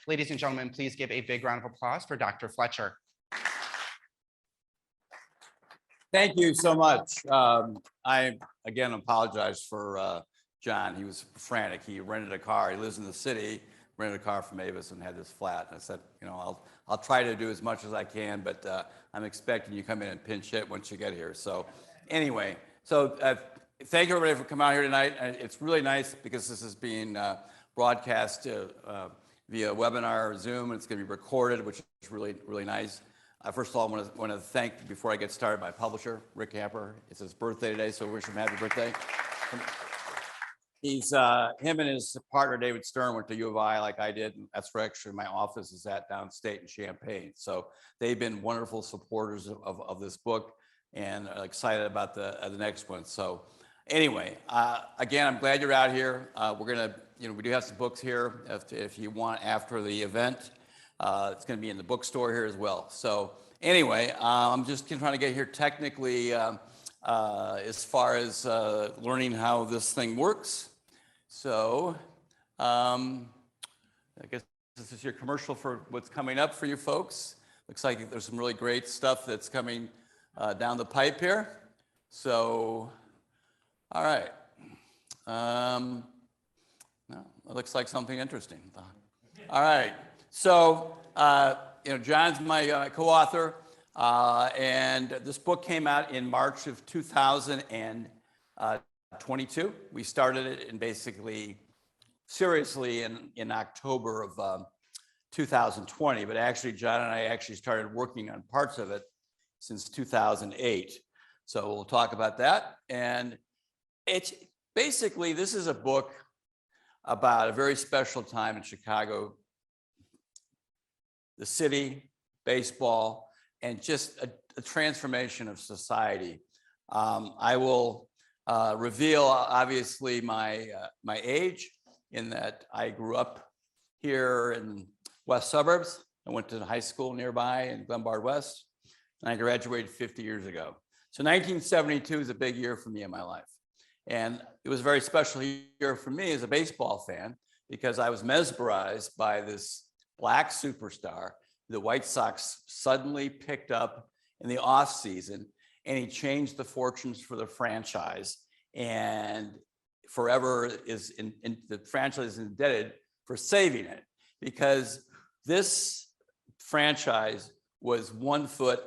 Ladies and gentlemen, please give a big round of applause for Dr. Fletcher. Thank you so much. I, again, apologize for John. He was frantic. He rented a car. He lives in the city, rented a car from Avis and had this flat. And I said, you know, I'll try to do as much as I can, but I'm expecting you to come in and pinch hit once you get here. So anyway, thank you everybody for coming out here tonight. It's really nice because this is being broadcast via webinar or Zoom, and it's going to be recorded, which is really, really nice. First of all, I want to thank, before I get started, my publisher, Rick Hamper. It's his birthday today, so wish him happy birthday. He's him and his partner David Stern went to U of I like I did, and that's where actually my office is at downstate in Champaign. So they've been wonderful supporters of this book, and excited about the next one. So anyway, again, I'm glad you're out here. We're gonna, you know, we do have some books here if you want after the event. It's going to be in the bookstore here as well. So anyway, I'm just trying to get here technically as far as learning how this thing works. So I guess this is your commercial for what's coming up for you folks. Looks like there's some really great stuff that's coming down the pipe here. So, all right. No, it looks like something interesting. All right. So, you know, John's my co-author, and this book came out in March of 2022. We started it in basically seriously in October of 2020, but actually John and I actually started working on parts of it since 2008. So we'll talk about that. And it's basically, this is a book about a very special time in Chicago, the city, baseball, and just a transformation of society. I will reveal, obviously, my age, in that I grew up here in West Suburbs. I went to high school nearby in Glenbard West, and I graduated 50 years ago. So 1972 is a big year for me in my life. And it was a very special year for me as a baseball fan, because I was mesmerized by this Black superstar the White Sox suddenly picked up in the offseason, and he changed the fortunes for the franchise, and forever is the franchise is indebted for saving it, because this franchise was 1 foot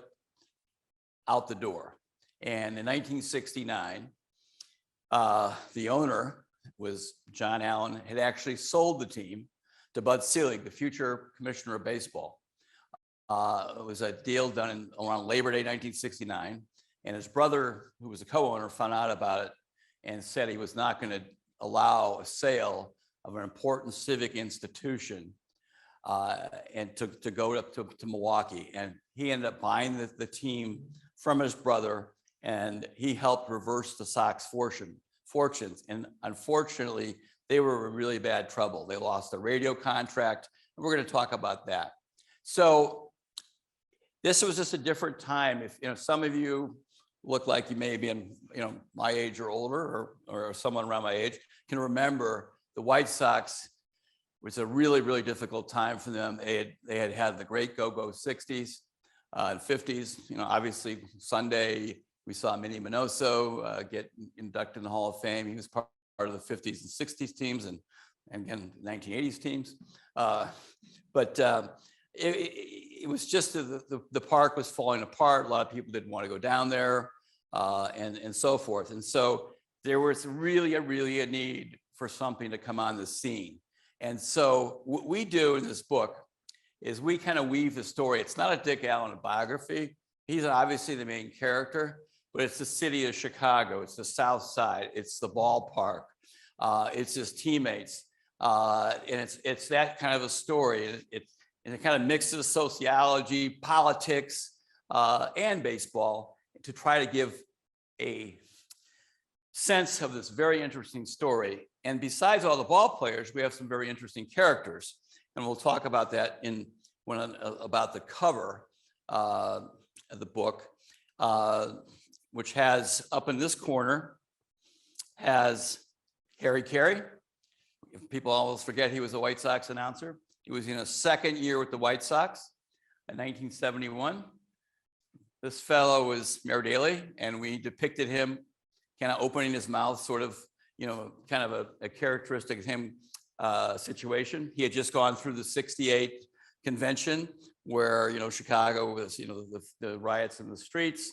out the door. And in 1969, the owner was John Allen, had actually sold the team to Bud Selig, the future commissioner of baseball. It was a deal done around Labor Day 1969, and his brother, who was a co-owner, found out about it and said he was not going to allow a sale of an important civic institution and to go up to Milwaukee. And he ended up buying the team from his brother, and he helped reverse the Sox fortunes. And unfortunately, they were in really bad trouble. They lost the radio contract, and we're going to talk about that. So this was just a different time. If you know, some of you look like you may be in, you know, my age or older, or someone around my age can remember the White Sox was a really, really difficult time for them. They had the great go-go 60s and 50s. You know, obviously Sunday we saw Minnie Minoso get inducted in the Hall of Fame. He was part of the 50s and 60s teams, and again 1980s teams. It was just the park was falling apart. A lot of people didn't want to go down there, and so forth. And so there was really a need for something to come on the scene. And so what we do in this book is we kind of weave the story. It's not a Dick Allen biography. He's obviously the main character, but it's the city of Chicago. It's the South Side. It's the ballpark. It's his teammates. And it's that kind of a story. And it kind of mixes sociology, politics, and baseball to try to give a sense of this very interesting story. And besides all the ball players, we have some very interesting characters. And we'll talk about that about the cover of the book, which has up in this corner, has Harry Caray. People always forget he was a White Sox announcer. He was in his second year with the White Sox in 1971. This fellow was Mayor Daley, and we depicted him kind of opening his mouth, sort of, kind of a characteristic of him situation. He had just gone through the 68 convention where, Chicago was, the riots in the streets.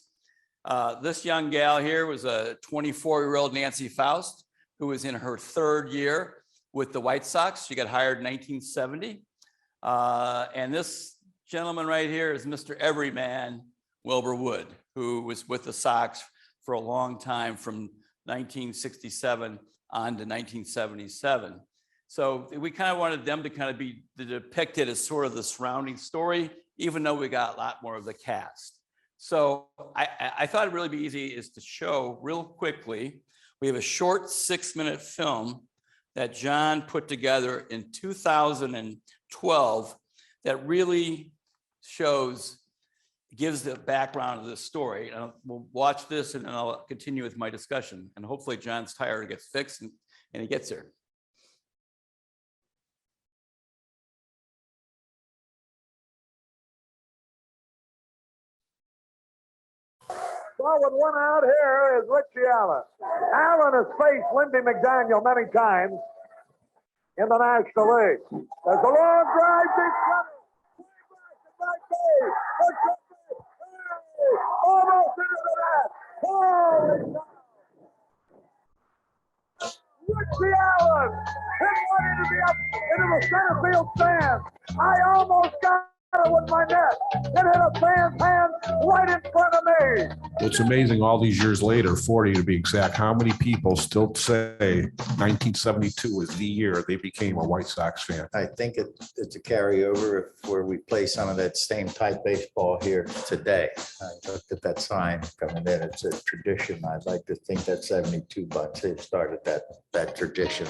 This young gal here was a 24-year-old Nancy Faust, who was in her third year with the White Sox. She got hired in 1970. And this gentleman right here is Mr. Everyman Wilbur Wood, who was with the Sox for a long time from 1967 on to 1977. So we kind of wanted them to kind of be depicted as sort of the surrounding story, even though we got a lot more of the cast. So I thought it'd really be easy is to show real quickly. We have a short 6-minute film that John put together in 2012 that really gives the background of this story. We'll watch this and then I'll continue with my discussion. And hopefully John's tire gets fixed and he gets there. Well, with one out here is Richie Allen. Allen has faced Lindy McDaniel many times in the National League. There's a long drive, deep running. Almost into the net. Holy cow. Richie Allen hit one into the center field stand. I almost got it with my net. It hit a fan's hand right in front of me. It's amazing all these years later, 40 to be exact, how many people still say 1972 is the year they became a White Sox fan. I think it's a carryover where we play some of that same type baseball here today. I looked at that sign coming in. It's a tradition. I'd like to think that 72 bunch, they started that tradition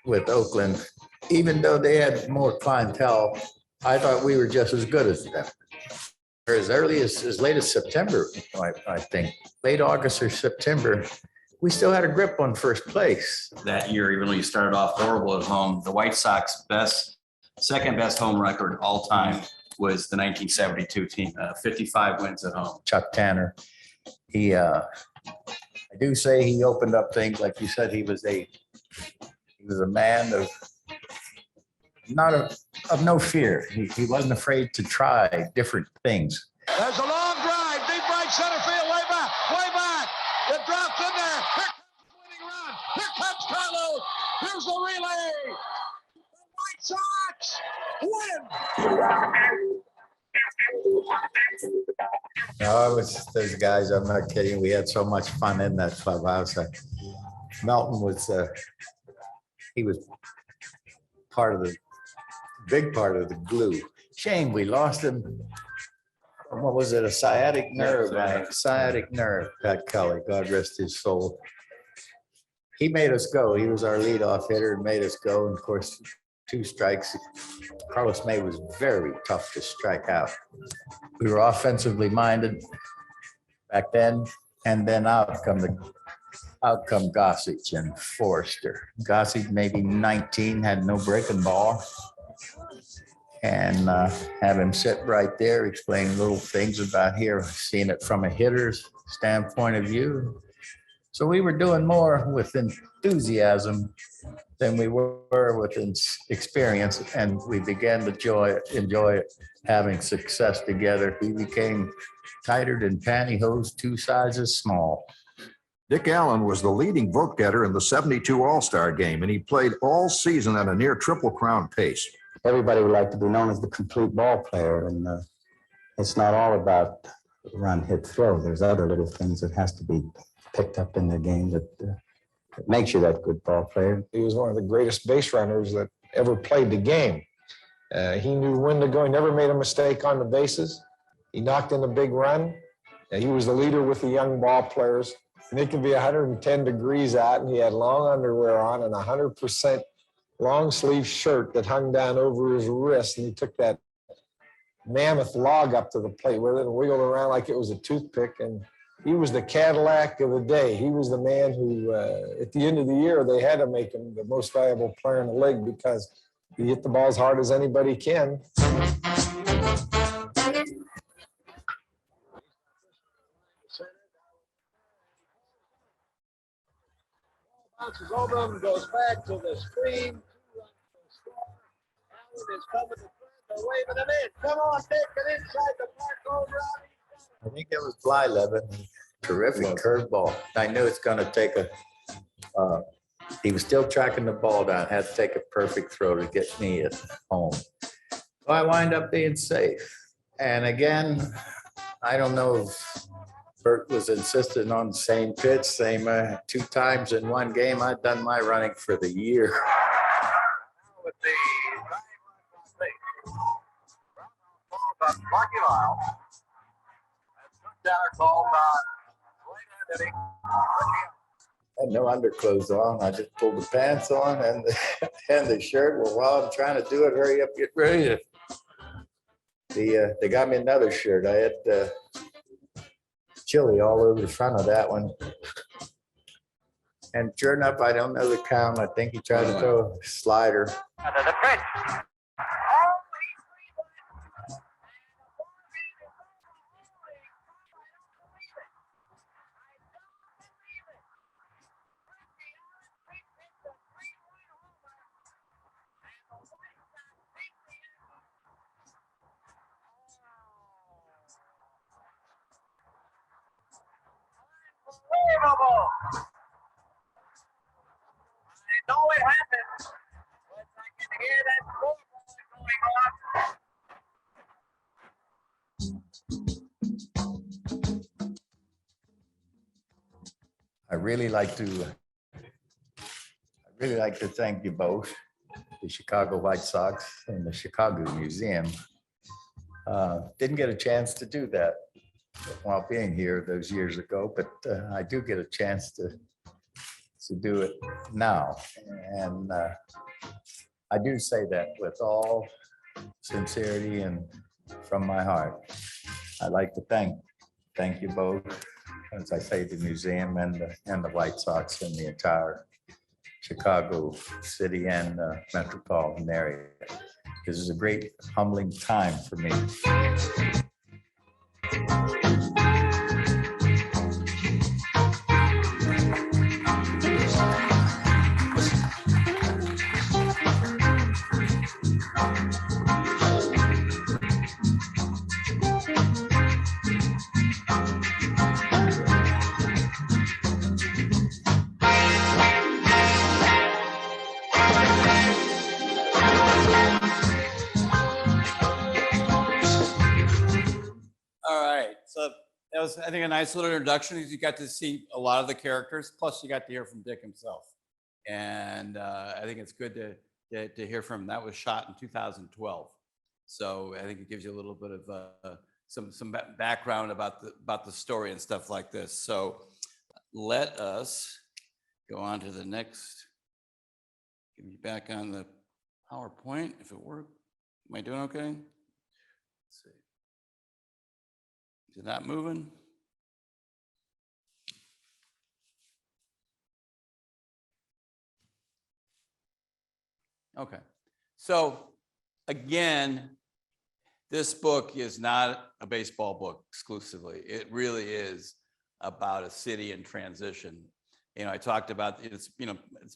with Oakland. Even though they had more clientele, I thought we were just as good as them. As early as late as September, I think, late August or September, we still had a grip on first place. That year, even though you started off horrible at home, the White Sox second best home record all time was the 1972 team, 55 wins at home. Chuck Tanner, I do say he opened up things, like you said, he was a man of no fear. He wasn't afraid to try different things. There's a long drive, deep right center field, way back. It drops in there. Here comes the winning run. Here comes Carlos. Here's the relay. The White Sox win. No, it was those guys. I'm not kidding. We had so much fun in that clubhouse. Melton was, he was big part of the glue. Shame we lost him. What was it? A sciatic nerve, right? Sciatic nerve. Pat Kelly, God rest his soul. He made us go. He was our leadoff hitter and made us go. And of course, 2 strikes. Carlos May was very tough to strike out. We were offensively minded back then, and then out come Gossage and Forrester. Gossage maybe 19, had no breaking ball. And have him sit right there, explaining little things about here, seeing it from a hitter's standpoint of view. So we were doing more with enthusiasm than we were with experience, and we began to enjoy having success together. We became tighter than pantyhose, 2 sizes small. Dick Allen was the leading vote getter in the 72 All-Star game, and he played all season at a near Triple Crown pace. Everybody would like to be known as the complete ball player, and it's not all about run, hit, throw. There's other little things that has to be picked up in the game that makes you that good ball player. He was one of the greatest base runners that ever played the game. He knew when to go. He never made a mistake on the bases. He knocked in a big run. He was the leader with the young ball players. And it could be 110 degrees out, and he had long underwear on and 100% long sleeve shirt that hung down over his wrist. And he took that mammoth log up to the plate with it and wiggled around like it was a toothpick. And he was the Cadillac of the day. He was the man who, at the end of the year, they had to make him the most valuable player in the league because You hit the ball as hard as anybody can. Bounces over him, goes back to the screen. 2 runs to score. Allen is coming to third. They're waving him in. Come on, take it inside the park over. I think it was Blyleven. Terrific curveball. I knew it's going to take a, he was still tracking the ball down, had to take a perfect throw to get me at home. So I wind up being safe. And again, I don't know if Bert was insistent on the same pitch, same 2 times in one game. I'd done my running for the year. With the Lucky Lyle. Called Had no underclothes on. I just pulled the pants on and and the shirt. Well, while I'm trying to do it, hurry up, get ready. They got me another shirt. I had chili all over the front of that one. And sure enough, I don't know the count. I think he tried to throw a slider. the pitch. Unbelievable. I know it happened, but I can hear that scoreboard going off. I really like to thank you both, the Chicago White Sox and the Chicago Museum. Didn't get a chance to do that while being here those years ago, but I do get a chance to do it now. And I do say that with all sincerity and from my heart. I'd like to thank you both, as I say, the museum and the White Sox and the entire Chicago city and metropolitan area. This is a great humbling time for me. That was, I think, a nice little introduction because you got to see a lot of the characters. Plus, you got to hear from Dick himself, and I think it's good to hear from him. That was shot in 2012, so I think it gives you a little bit of some background about the story and stuff like this. So let us go on to the next. Get me back on the PowerPoint if it worked. Am I doing okay? Let's see. Is it not moving? Okay. So again, this book is not a baseball book exclusively. It really is about a city in transition. You know, I talked about it's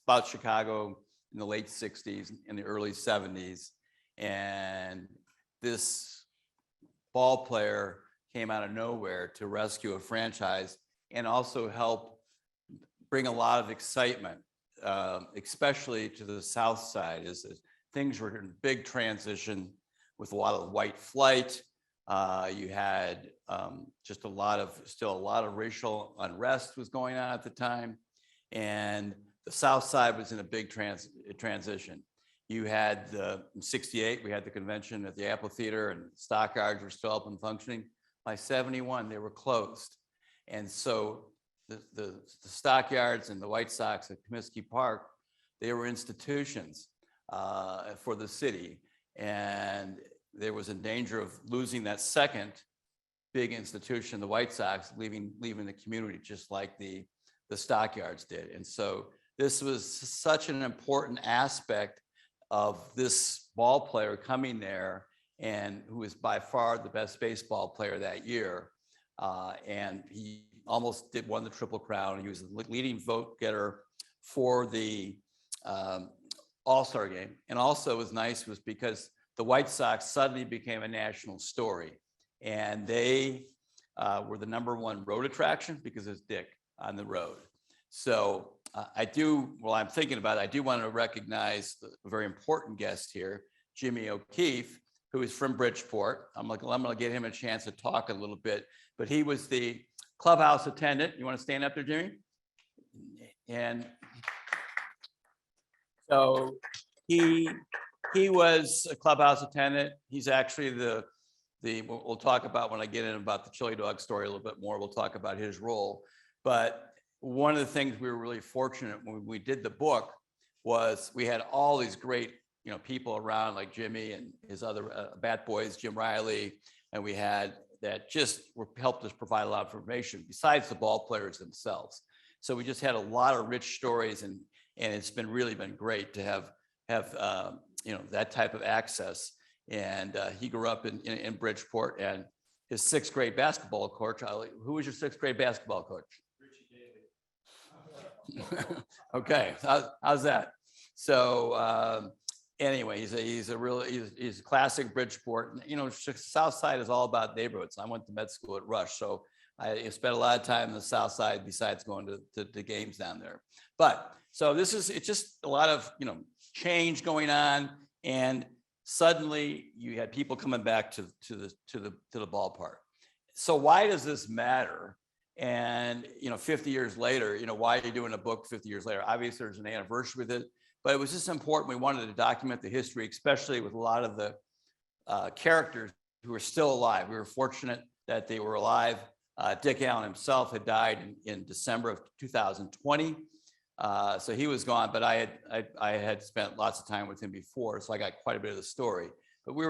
about Chicago in the late 60s, in the early 70s, and this ball player came out of nowhere to rescue a franchise and also help bring a lot of excitement, especially to the South Side, as things were in big transition with a lot of white flight. You had still a lot of racial unrest was going on at the time. And the South Side was in a big transition. You had in '68, we had the convention at the Apple Theater, and stockyards were still up and functioning. By '71, they were closed. And so the stockyards and the White Sox at Comiskey Park, they were institutions for the city. And there was a danger of losing that second big institution, the White Sox, leaving the community, just like the stockyards did. And so this was such an important aspect of this ball player coming there, and who is by far the best baseball player that year. And he almost won the Triple Crown. He was the leading vote getter for the All-Star game. And also it was nice was because the White Sox suddenly became a national story. And they were the #1 road attraction because it's Dick on the road. So while I'm thinking about it, I do want to recognize a very important guest here, Jimmy O'Keefe, who is from Bridgeport. I'm going to give him a chance to talk a little bit, but he was the clubhouse attendant. You want to stand up there, Jimmy? And so he was a clubhouse attendant. He's actually we'll talk about when I get in about the chili dog story a little bit more. We'll talk about his role. But one of the things we were really fortunate when we did the book was we had all these great, people around like Jimmy and his other bat boys, Jim Riley, and we had that just helped us provide a lot of information besides the ball players themselves. So we just had a lot of rich stories, and it's really been great to have that type of access. And he grew up in Bridgeport, and his 6th grade basketball coach. Who was your 6th grade basketball coach? Okay, how's that? So anyway, he's a classic Bridgeport. South Side is all about neighborhoods. I went to med school at Rush, so I spent a lot of time in the South Side besides going to games down there. But so it's just a lot of change going on, and suddenly you had people coming back to the ballpark. So why does this matter? And 50 years later, why are you doing a book 50 years later? Obviously, there's an anniversary with it, but it was just important. We wanted to document the history, especially with a lot of the characters who are still alive. We were fortunate that they were alive. Dick Allen himself had died in December of 2020, so he was gone. But I had spent lots of time with him before, so I got quite a bit of the story. But we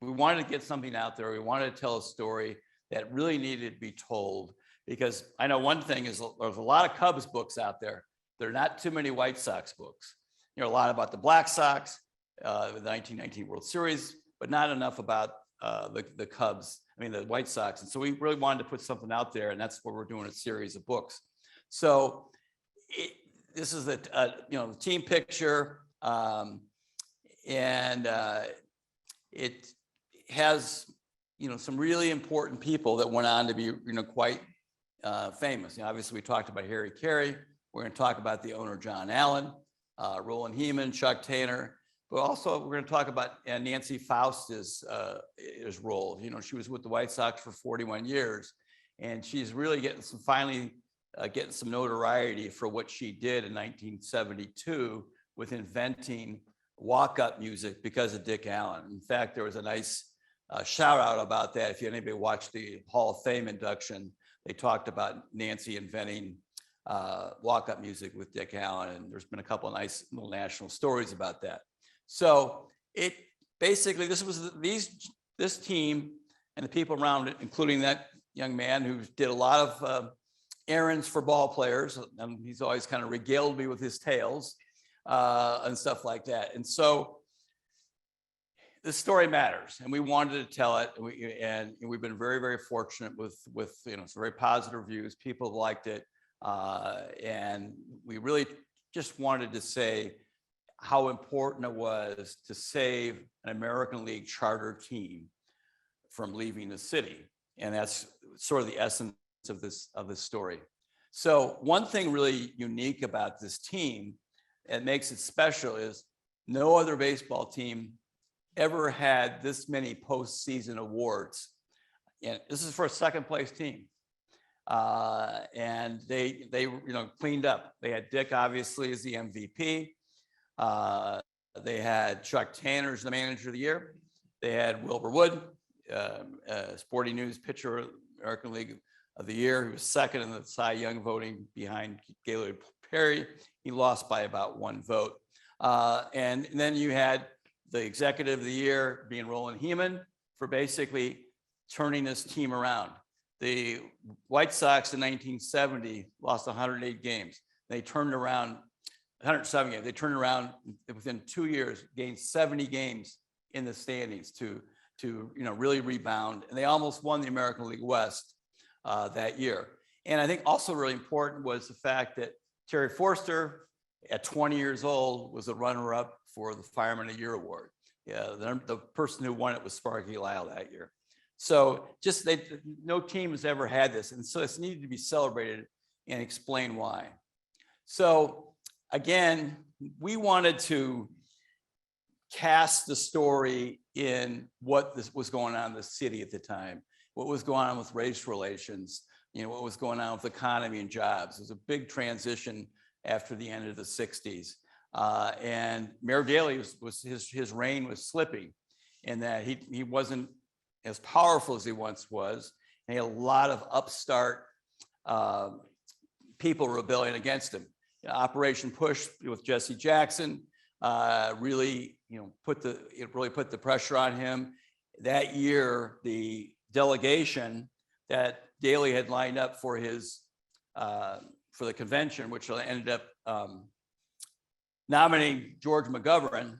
wanted to get something out there. We wanted to tell a story that really needed to be told. Because I know one thing is there's a lot of Cubs books out there. There are not too many White Sox books. A lot about the Black Sox, the 1919 World Series, but not enough about the Cubs, the White Sox. And so we really wanted to put something out there, and that's what we're doing, a series of books. So this is the team picture, and it has some really important people that went on to be quite famous. Obviously, we talked about Harry Caray. We're going to talk about the owner, John Allen, Roland Heeman, Chuck Tanner, but also we're going to talk about Nancy Faust's role. She was with the White Sox for 41 years, and she's really getting some notoriety for what she did in 1972 with inventing walk-up music because of Dick Allen. In fact, there was a nice shout out about that. If anybody watched the Hall of Fame induction, they talked about Nancy inventing walk-up music with Dick Allen, and there's been a couple of nice little national stories about that. So it basically, this team and the people around it, including that young man who did a lot of errands for ball players, and he's always kind of regaled me with his tales and stuff like that. And so the story matters, and we wanted to tell it. And we've been very, very fortunate with some very positive reviews. People liked it, and we really just wanted to say how important it was to save an American League charter team from leaving the city, and that's sort of the essence of this story. So one thing really unique about this team that makes it special is no other baseball team ever had this many postseason awards. And this is for a second place team. And they cleaned up. They had Dick, obviously, as the MVP. They had Chuck Tanner as the manager of the year. They had Wilbur Wood, Sporting News pitcher, American League of the Year. He was second in the Cy Young voting behind Gaylord Perry. He lost by about 1 vote. And then you had the executive of the year being Roland Heeman for basically turning this team around. The White Sox in 1970 lost 108 games. They turned around 107 games. They turned around within 2 years, gained 70 games in the standings to really rebound. And they almost won the American League West that year. And I think also really important was the fact that Terry Forster, at 20 years old, was a runner-up for the Fireman of the Year award. Yeah, the person who won it was Sparky Lyle that year. So just no team has ever had this, and so it's needed to be celebrated and explain why. So again, we wanted to cast the story in what this was going on in the city at the time, what was going on with race relations, what was going on with the economy and jobs. It was a big transition after the end of the 60s. And Mayor Daley his reign was slipping in that he wasn't as powerful as he once was. And he had a lot of upstart people rebelling against him. Operation Push with Jesse Jackson really put the pressure on him. That year, the delegation that Daley had lined up for the convention, which ended up nominating George McGovern,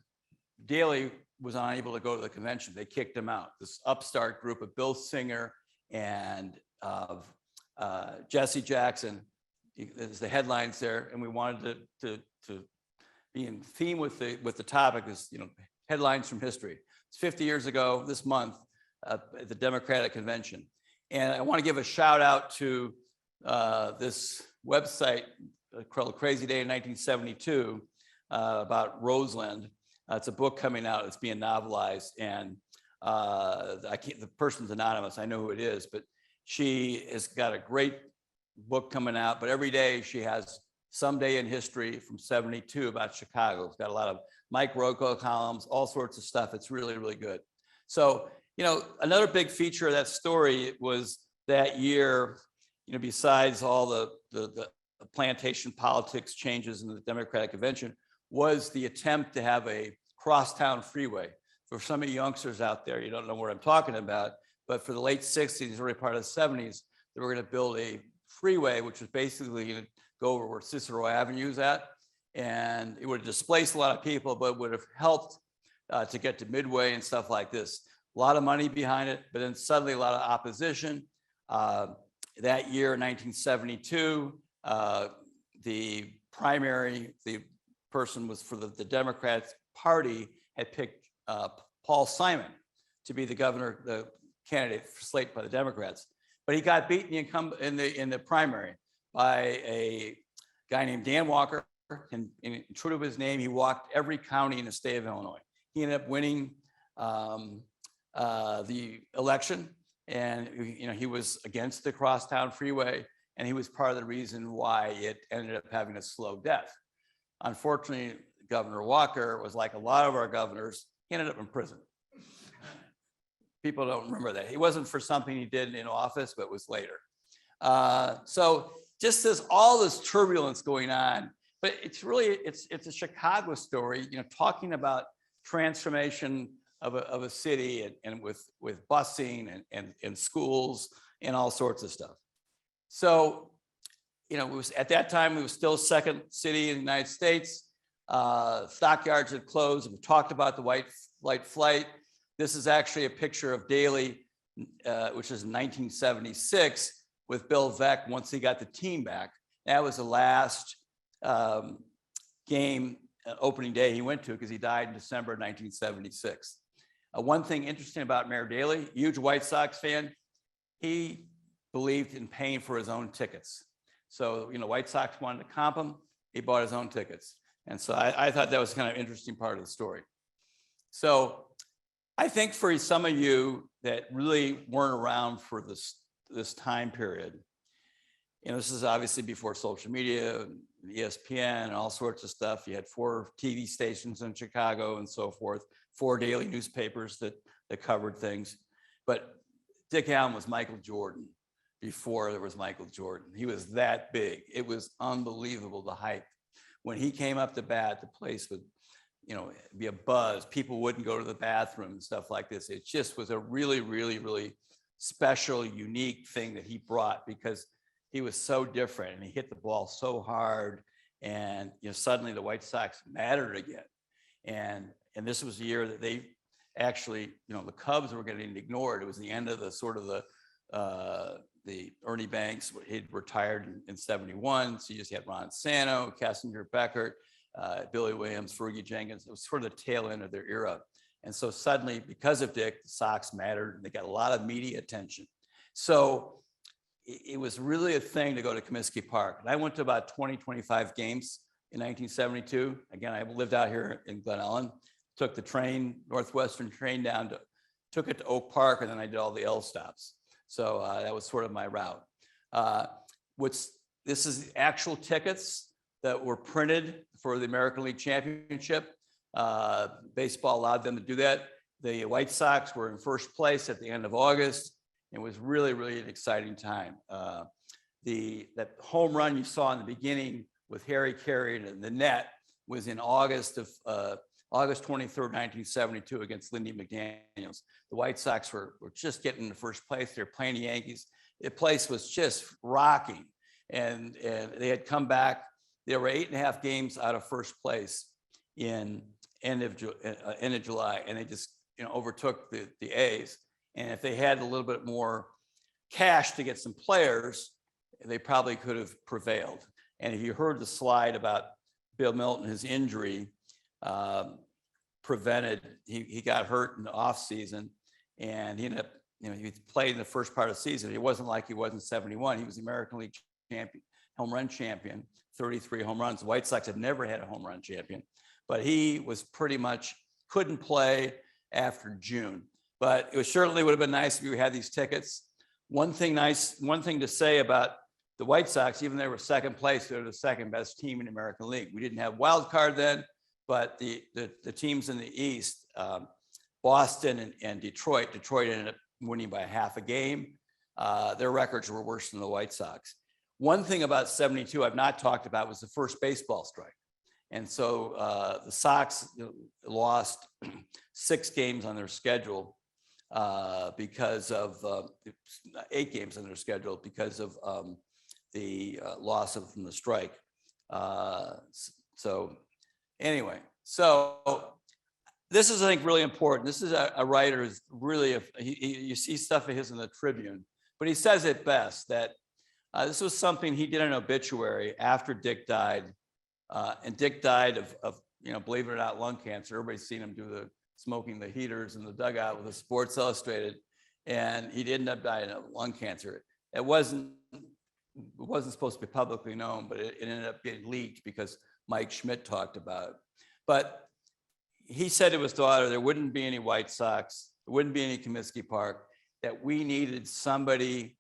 Daley was unable to go to the convention. They kicked him out. This upstart group of Bill Singer and Jesse Jackson, there's the headlines there, and we wanted to be in theme with the topic is headlines from history. It's 50 years ago this month at the Democratic Convention, and I want to give a shout out to this website called Crazy Day in 1972 about Roseland. It's a book coming out. It's being novelized, and the person's anonymous. I know who it is, but she has got a great book coming out. But every day she has some day in history from 72 about Chicago. It's got a lot of Mike Rocco columns, all sorts of stuff. It's really, really good. So, another big feature of that story was that year, besides all the plantation politics changes in the Democratic Convention, was the attempt to have a crosstown freeway. For some of you youngsters out there, you don't know what I'm talking about, but for the late 60s, early part of the 70s, they were going to build a freeway, which was basically going to go over where Cicero Avenue is at. And it would have displaced a lot of people, but would have helped to get to Midway and stuff like this. A lot of money behind it, but then suddenly a lot of opposition. That year, 1972, the person was for the Democrats Party had picked Paul Simon to be the candidate for slate by the Democrats, but he got beaten in the primary by a guy named Dan Walker, and true to his name, he walked every county in the state of Illinois. He ended up winning the election, and he was against the crosstown freeway, and he was part of the reason why it ended up having a slow death. Unfortunately, Governor Walker was like a lot of our governors. He ended up in prison. People don't remember that. He wasn't for something he did in office, but it was later. So just as all this turbulence going on, but it's a Chicago story, talking about transformation of a city and with busing and schools and all sorts of stuff. So, it was at that time, it was still second city in the United States. Stockyards had closed. We talked about the white flight. This is actually a picture of Daley, which is 1976, with Bill Veeck once he got the team back. That was the last game, opening day he went to, because he died in December 1976. One thing interesting about Mayor Daley, huge White Sox fan, he believed in paying for his own tickets. So, White Sox wanted to comp him, he bought his own tickets. And so I thought that was kind of an interesting part of the story. So I think for some of you that really weren't around for this time period, this is obviously before social media, ESPN, and all sorts of stuff. You had 4 TV stations in Chicago and so forth, 4 daily newspapers that covered things. But Dick Allen was Michael Jordan before there was Michael Jordan. He was that big. It was unbelievable, the hype. When he came up to bat, the place would, be a buzz. People wouldn't go to the bathroom and stuff like this. It just was a really, really, really special, unique thing that he brought, because he was so different and he hit the ball so hard And, suddenly the White Sox mattered again. And this was the year that they actually, the Cubs were getting ignored. It was the end of the Ernie Banks, he'd retired in 71. So you just had Ron Santo, Kessinger, Beckert, Billy Williams, Fergie Jenkins. It was sort of the tail end of their era. And so suddenly, because of Dick, the Sox mattered and they got a lot of media attention. So it was really a thing to go to Comiskey Park. And I went to about 20, 25 games in 1972. Again, I lived out here in Glen Ellen, took the train, Northwestern train took it to Oak Park, and then I did all the L stops. So that was sort of my route. This is the actual tickets that were printed for the American League Championship. Baseball allowed them to do that. The White Sox were in first place at the end of August. It was really, really an exciting time. That home run you saw in the beginning with Harry Caray in the net was in August 23rd, 1972 against Lindy McDaniels. The White Sox were just getting into first place. They were playing the Yankees. The place was just rocking. And they had come back. There were 8.5 games out of first place in end of July. And they just overtook the A's. And if they had a little bit more cash to get some players, they probably could have prevailed. And if you heard the slide about Bill Milton, his injury prevented, he got hurt in the off season, and he ended up, he played in the first part of the season. It wasn't like he was in 71. He was the American League champion, home run champion, 33 home runs. The White Sox had never had a home run champion, but he was pretty much couldn't play after June. But it certainly would have been nice if you had these tickets. One thing to say about the White Sox, even though they were second place, they're the second best team in the American League. We didn't have wild card then, but the teams in the East, Boston and Detroit ended up winning by half a game. Their records were worse than the White Sox. One thing about 72 I've not talked about was the first baseball strike. And so the Sox lost 6 games on their schedule because of 8 games on their schedule because of the loss from the strike. So anyway, so this is, I think, really important. This is a writer who's really, you see stuff of his in the Tribune, but he says it best that this was something he did an obituary after Dick died. And Dick died of believe it or not, lung cancer. Everybody's seen him do the smoking the heaters in the dugout with the Sports Illustrated. And he ended up dying of lung cancer. It wasn't supposed to be publicly known, but it ended up getting leaked because Mike Schmidt talked about it. But he said to his daughter, there wouldn't be any White Sox, there wouldn't be any Comiskey Park, that we needed somebody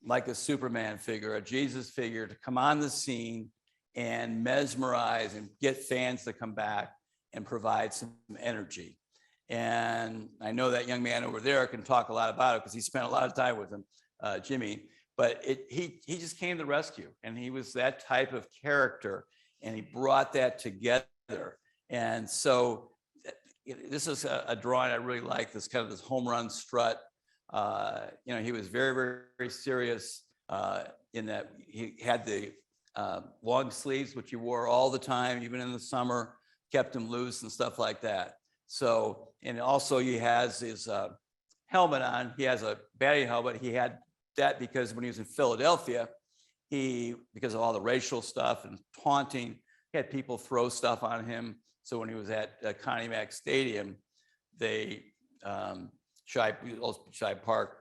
like a Superman figure, a Jesus figure, to come on the scene and mesmerize and get fans to come back and provide some energy. And I know that young man over there can talk a lot about it because he spent a lot of time with him, Jimmy. But he just came to the rescue, and he was that type of character, and he brought that together. And so this is a drawing I really like, this kind of this home run strut. He was very, very, very serious in that he had the long sleeves, which he wore all the time, even in the summer, kept him loose and stuff like that. So, and also he has his helmet on. He has a batting helmet. He had that because when he was in Philadelphia, because of all the racial stuff and taunting, he had people throw stuff on him. So when he was at Connie Mack Stadium, Shibe Park,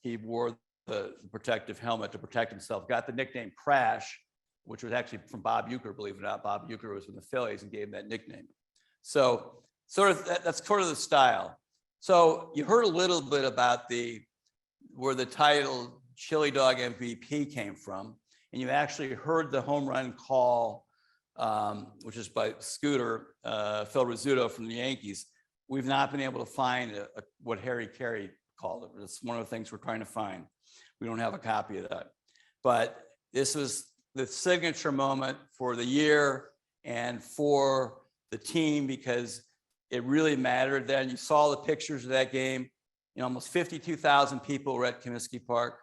he wore the protective helmet to protect himself. Got the nickname Crash, which was actually from Bob Uecker, believe it or not. Bob Uecker was from the Phillies and gave him that nickname. So that's sort of the style. So you heard a little bit about where the title Chili Dog MVP came from, and you actually heard the home run call, which is by Scooter, Phil Rizzuto from the Yankees. We've not been able to find what Harry Caray called it. It's one of the things we're trying to find. We don't have a copy of that. But this was the signature moment for the year and for the team because it really mattered then. You saw the pictures of that game. Almost 52,000 people were at Comiskey Park.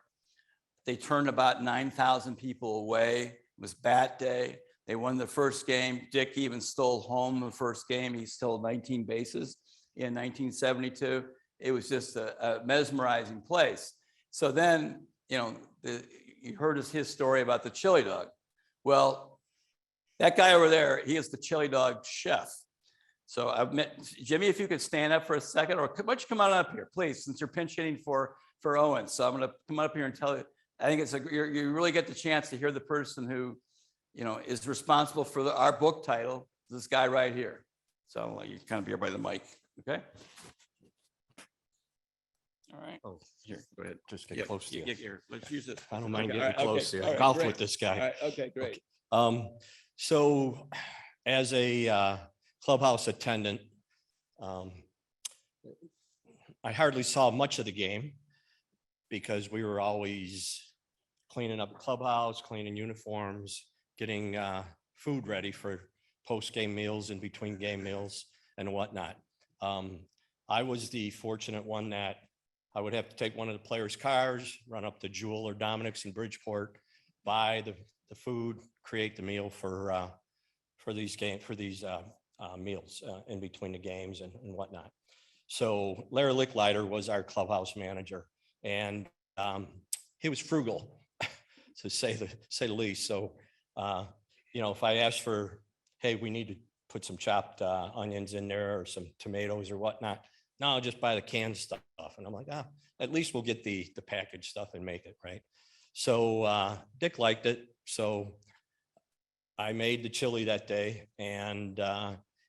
They turned about 9,000 people away. It was bat day. They won the first game. Dick even stole home the first game. He stole 19 bases in 1972. It was just a mesmerizing place. So then, you know, you heard his story about the chili dog. Well, that guy over there, he is the chili dog chef. So I've met Jimmy, if you could stand up for a second, or why don't you come on up here, please, since you're pinch hitting for Owen. So I'm going to come up here and tell you, I think you really get the chance to hear the person who, you know, is responsible for our book title, this guy right here. So you kind of be here by the mic, okay? All right. Oh, here, go ahead. Just get Yeah, close to you. here. Let's use it. I don't mind Okay, getting all right, close okay, to all you. right, Golf great. with this All guy. right, okay, great. So as a clubhouse attendant, I hardly saw much of the game because we were always cleaning up the clubhouse, cleaning uniforms, getting food ready for post-game meals and between game meals and whatnot. I was the fortunate one that I would have to take one of the players' cars, run up to Jewel or Dominic's in Bridgeport, buy the food, create the meal for these meals in between the games and whatnot. So Larry Licklider was our clubhouse manager, and he was frugal, to say the least. So you know, if I asked for, hey, we need to put some chopped onions in there or some tomatoes or whatnot, no, I'll just buy the canned stuff. And I'm like, at least we'll get the packaged stuff and make it right. So Dick liked it. So I made the chili that day, and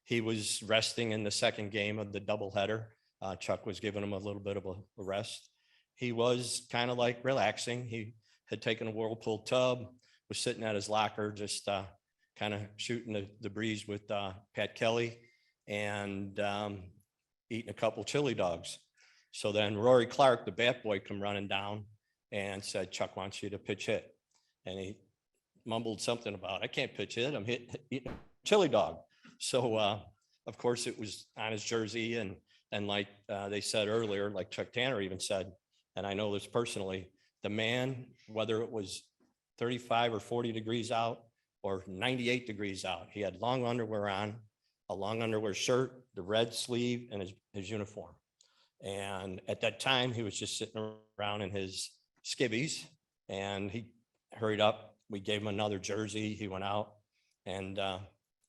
he was resting in the second game of the doubleheader. Chuck was giving him a little bit of a rest. He was kind of like relaxing. He had taken a whirlpool tub, was sitting at his locker, just kind of shooting the breeze with Pat Kelly, and eating a couple chili dogs. So then Rory Clark, the bat boy, come running down and said, Chuck wants you to pitch hit. And he mumbled something about, I can't pitch hit, I'm eating a chili dog. So of course it was on his jersey, and like they said earlier, like Chuck Tanner even said, and I know this personally, the man, whether it was 35 or 40 degrees out or 98 degrees out, he had long underwear on, a long underwear shirt, the red sleeve, and his uniform. And at that time, he was just sitting around in his skivvies, and he hurried up. We gave him another jersey. He went out and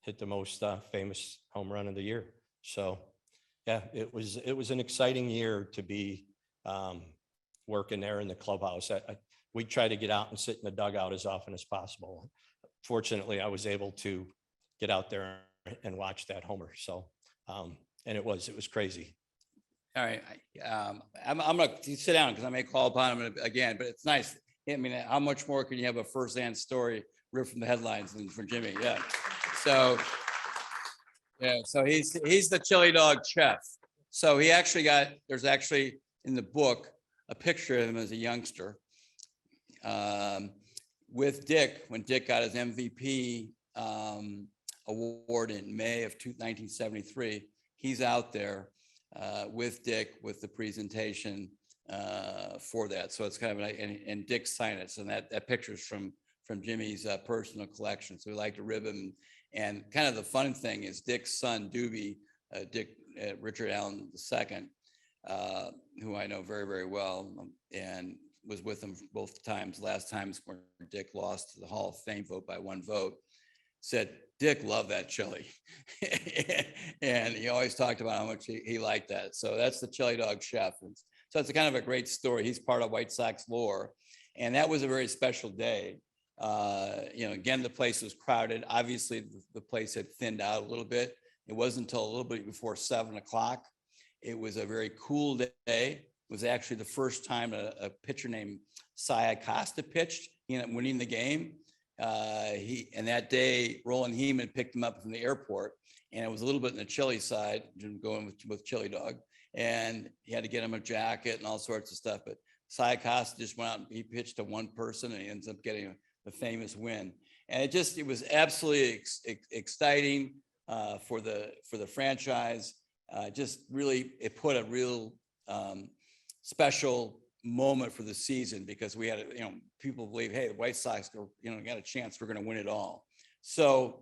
hit the most famous home run of the year. So yeah, it was an exciting year to be working there in the clubhouse. We try to get out and sit in the dugout as often as possible. Fortunately, I was able to get out there and watch that homer. So, and it was crazy. All right, I'm gonna sit down because I may call upon him again, but it's nice. I mean, how much more can you have a firsthand story ripped from the headlines than from Jimmy? Yeah. So, yeah. So he's the chili dog chef. So he actually there's actually in the book a picture of him as a youngster with Dick when Dick got his MVP award in May of 1973. He's out there with Dick with the presentation for that. So it's kind of and Dick signed it. So that picture is from Jimmy's personal collection. So we like to rib him. And kind of the fun thing is Dick's son, Doobie, Richard Allen II, who I know very, very well, and was with him both times. Last times when Dick lost to the Hall of Fame vote by 1 vote, said Dick loved that chili. And he always talked about how much he liked that. So that's the chili dog chef. And so it's a kind of a great story. He's part of White Sox lore. And that was a very special day. You know, again, the place was crowded. Obviously, the place had thinned out a little bit. It wasn't until a little bit before 7 o'clock. It was a very cool day. It was actually the first time a pitcher named Cy Acosta pitched. He ended up winning the game. And that day, Roland Heeman picked him up from the airport, and it was a little bit in the chili side, going with chili dog. And he had to get him a jacket and all sorts of stuff. But Cy Acosta just went out and he pitched to one person, and he ends up getting the famous win. And it was absolutely exciting for the franchise. Just really, it put a real special moment for the season, because we had, people believe, hey, the White Sox, got a chance, we're going to win it all. So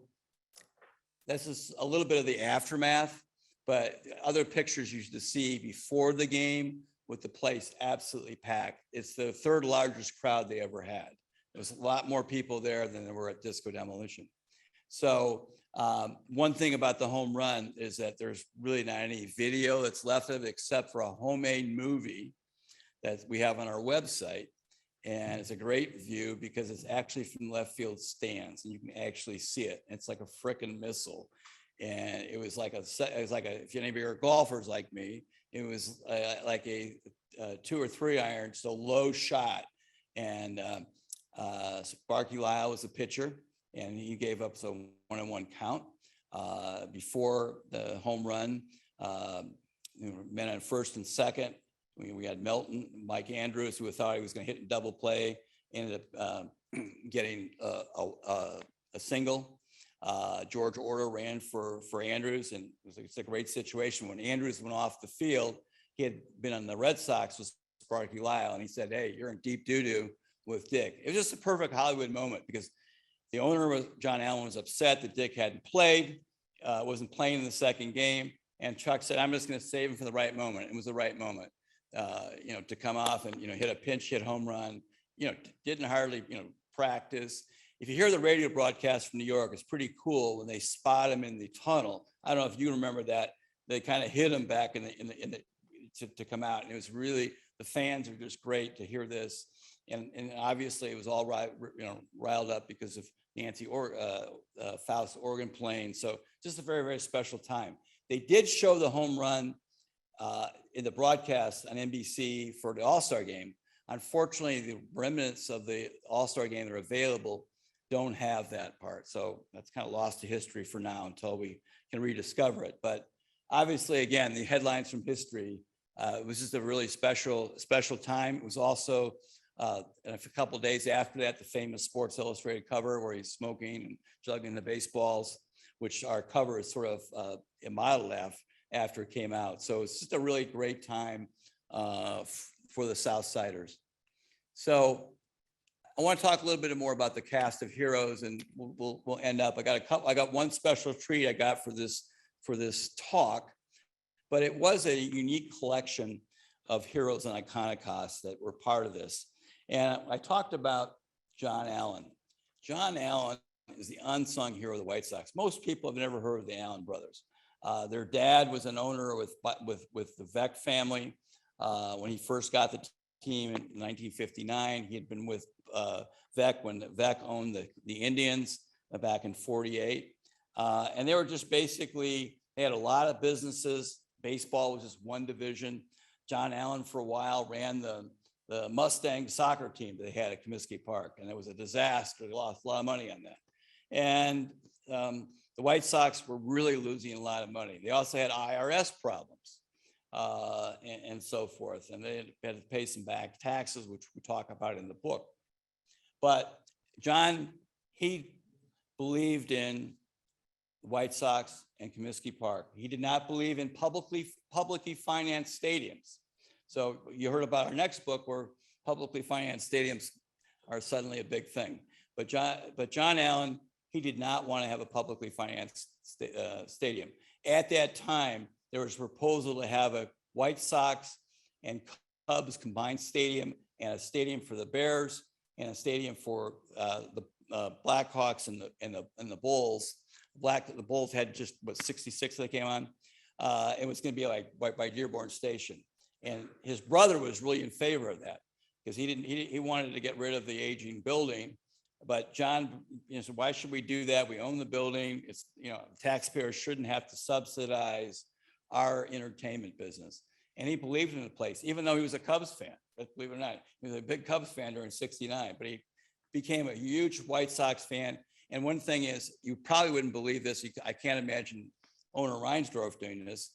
this is a little bit of the aftermath, but other pictures you should see before the game with the place absolutely packed. It's the third largest crowd they ever had. There was a lot more people there than there were at Disco Demolition. So one thing about the home run is that there's really not any video that's left of it except for a homemade movie that we have on our website. And it's a great view because it's actually from left field stands and you can actually see it. It's like a frickin' missile. And it was like if any of you are golfers like me, it was like a 2 or 3 iron, so low shot. And Sparky Lyle was the pitcher, and he gave up some 1-on-1 count before the home run. Men on first and second. We had Melton, Mike Andrews, who thought he was going to hit a double play, ended up getting a single. George Order ran for Andrews, and it's a great situation. When Andrews went off the field, he had been on the Red Sox with Sparky Lyle, and he said, "Hey, you're in deep doo-doo with Dick." It was just a perfect Hollywood moment because the owner, John Allen, was upset that Dick hadn't played, wasn't playing in the second game, and Chuck said, "I'm just going to save him for the right moment." It was the right moment, to come off and hit a pinch hit home run. Didn't hardly practice. If you hear the radio broadcast from New York, it's pretty cool when they spot him in the tunnel. I don't know if you remember that. They kind of hit him back to come out, and it was really, the fans are just great to hear this, and obviously it was all right, riled up because of Nancy Faust organ playing. So just a very, very special time. They did show the home run in the broadcast on NBC for the All-Star game. Unfortunately, the remnants of the All-Star game that are available don't have that part. So that's kind of lost to history for now until we can rediscover it. But obviously, again, the headlines from history, it was just a really special time. It was also a couple of days after that, the famous Sports Illustrated cover where he's smoking and juggling the baseballs, which our cover is sort of modeled after it came out. So it's just a really great time for the Southsiders. So I want to talk a little bit more about the cast of heroes, and we'll end up. I got one special treat I got for this talk, but it was a unique collection of heroes and iconocasts that were part of this. And I talked about John Allen. John Allen is the unsung hero of the White Sox. Most people have never heard of the Allen brothers. Their dad was an owner with the Veck family. When he first got the team in 1959, he had been with Veck when Veck owned the Indians back in 48. And they were just basically, they had a lot of businesses. Baseball was just one division. John Allen for a while ran the Mustang soccer team that they had at Comiskey Park, and it was a disaster. They lost a lot of money on that. And the White Sox were really losing a lot of money. They also had IRS problems and so forth. And they had to pay some back taxes, which we talk about in the book. But John, he believed in the White Sox and Comiskey Park. He did not believe in publicly financed stadiums. So you heard about our next book where publicly financed stadiums are suddenly a big thing. But John Allen, he did not want to have a publicly financed stadium. At that time, there was a proposal to have a White Sox and Cubs combined stadium, and a stadium for the Bears, and a stadium for the Blackhawks and the Bulls. The Bulls had just 66 that came on. It was going to be like by Dearborn Station, and his brother was really in favor of that because he wanted to get rid of the aging building. But John, said, why should we do that? We own the building. It's, taxpayers shouldn't have to subsidize our entertainment business. And he believed in the place, even though he was a Cubs fan. Believe it or not, he was a big Cubs fan during '69, but he became a huge White Sox fan. And one thing is, you probably wouldn't believe this. I can't imagine owner Reinsdorf doing this,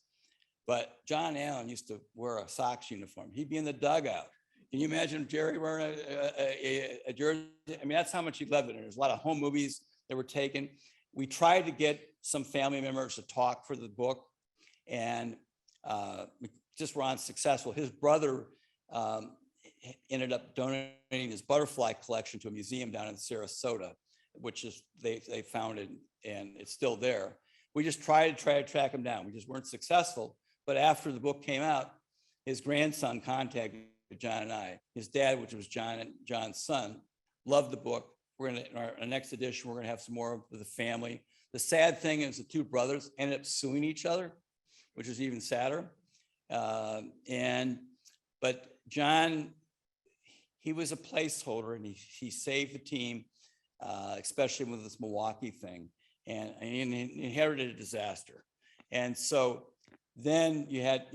but John Allen used to wear a Sox uniform. He'd be in the dugout. Can you imagine Jerry wearing a jersey? I mean, that's how much he loved it. And there's a lot of home movies that were taken. We tried to get some family members to talk for the book, and we just were unsuccessful. His brother ended up donating his butterfly collection to a museum down in Sarasota. which is they founded, and it's still there. We just tried to track him down. We just weren't successful. But after the book came out, his grandson contacted John and I. His dad, which was John's son, loved the book. We're gonna, in our next edition, we're gonna have some more of the family. The sad thing is the two brothers ended up suing each other, which is even sadder. But John, he was a placeholder, and he saved the team, especially with this Milwaukee thing, and he inherited a disaster. And so then you had,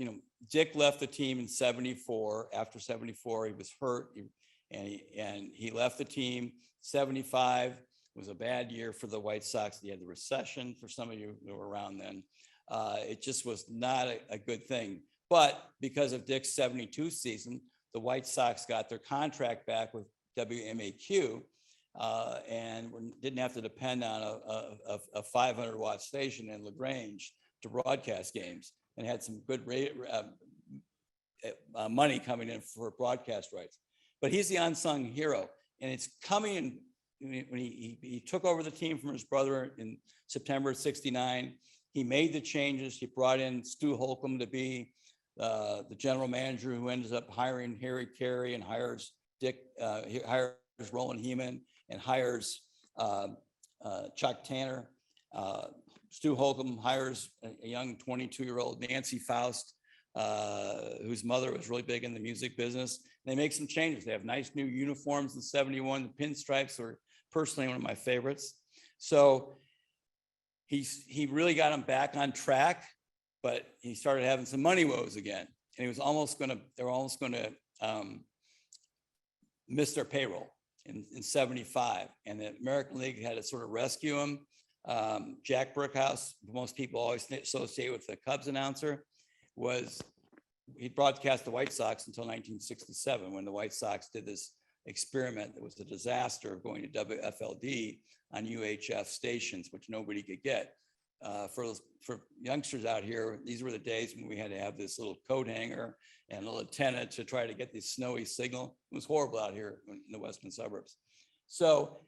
Dick left the team in '74. After '74, he was hurt, and he left the team. '75 was a bad year for the White Sox. He had the recession, for some of you who were around then. It just was not a good thing. But because of Dick's '72 season, the White Sox got their contract back with WMAQ, and didn't have to depend on a 500-watt station in LaGrange to broadcast games, and had some good money coming in for broadcast rights. But he's the unsung hero, and it's coming in when he took over the team from his brother in September of '69. He made the changes. He brought in Stu Holcomb to be the general manager, who ends up hiring Harry Caray and hires he hires Roland Heeman and hires Chuck Tanner. Stu Holcomb hires a young 22-year-old Nancy Faust, whose mother was really big in the music business. And they make some changes. They have nice new uniforms in '71. The pinstripes were personally one of my favorites. So he really got them back on track, but he started having some money woes again. And they were almost going to miss their payroll in '75. And the American League had to sort of rescue him. Jack Brickhouse, who most people always associate with the Cubs announcer, he broadcast the White Sox until 1967, when the White Sox did this experiment that was a disaster of going to WFLD on UHF stations, which nobody could get. For youngsters out here, these were the days when we had to have this little coat hanger and a little antenna to try to get this snowy signal. It was horrible out here in the western suburbs. So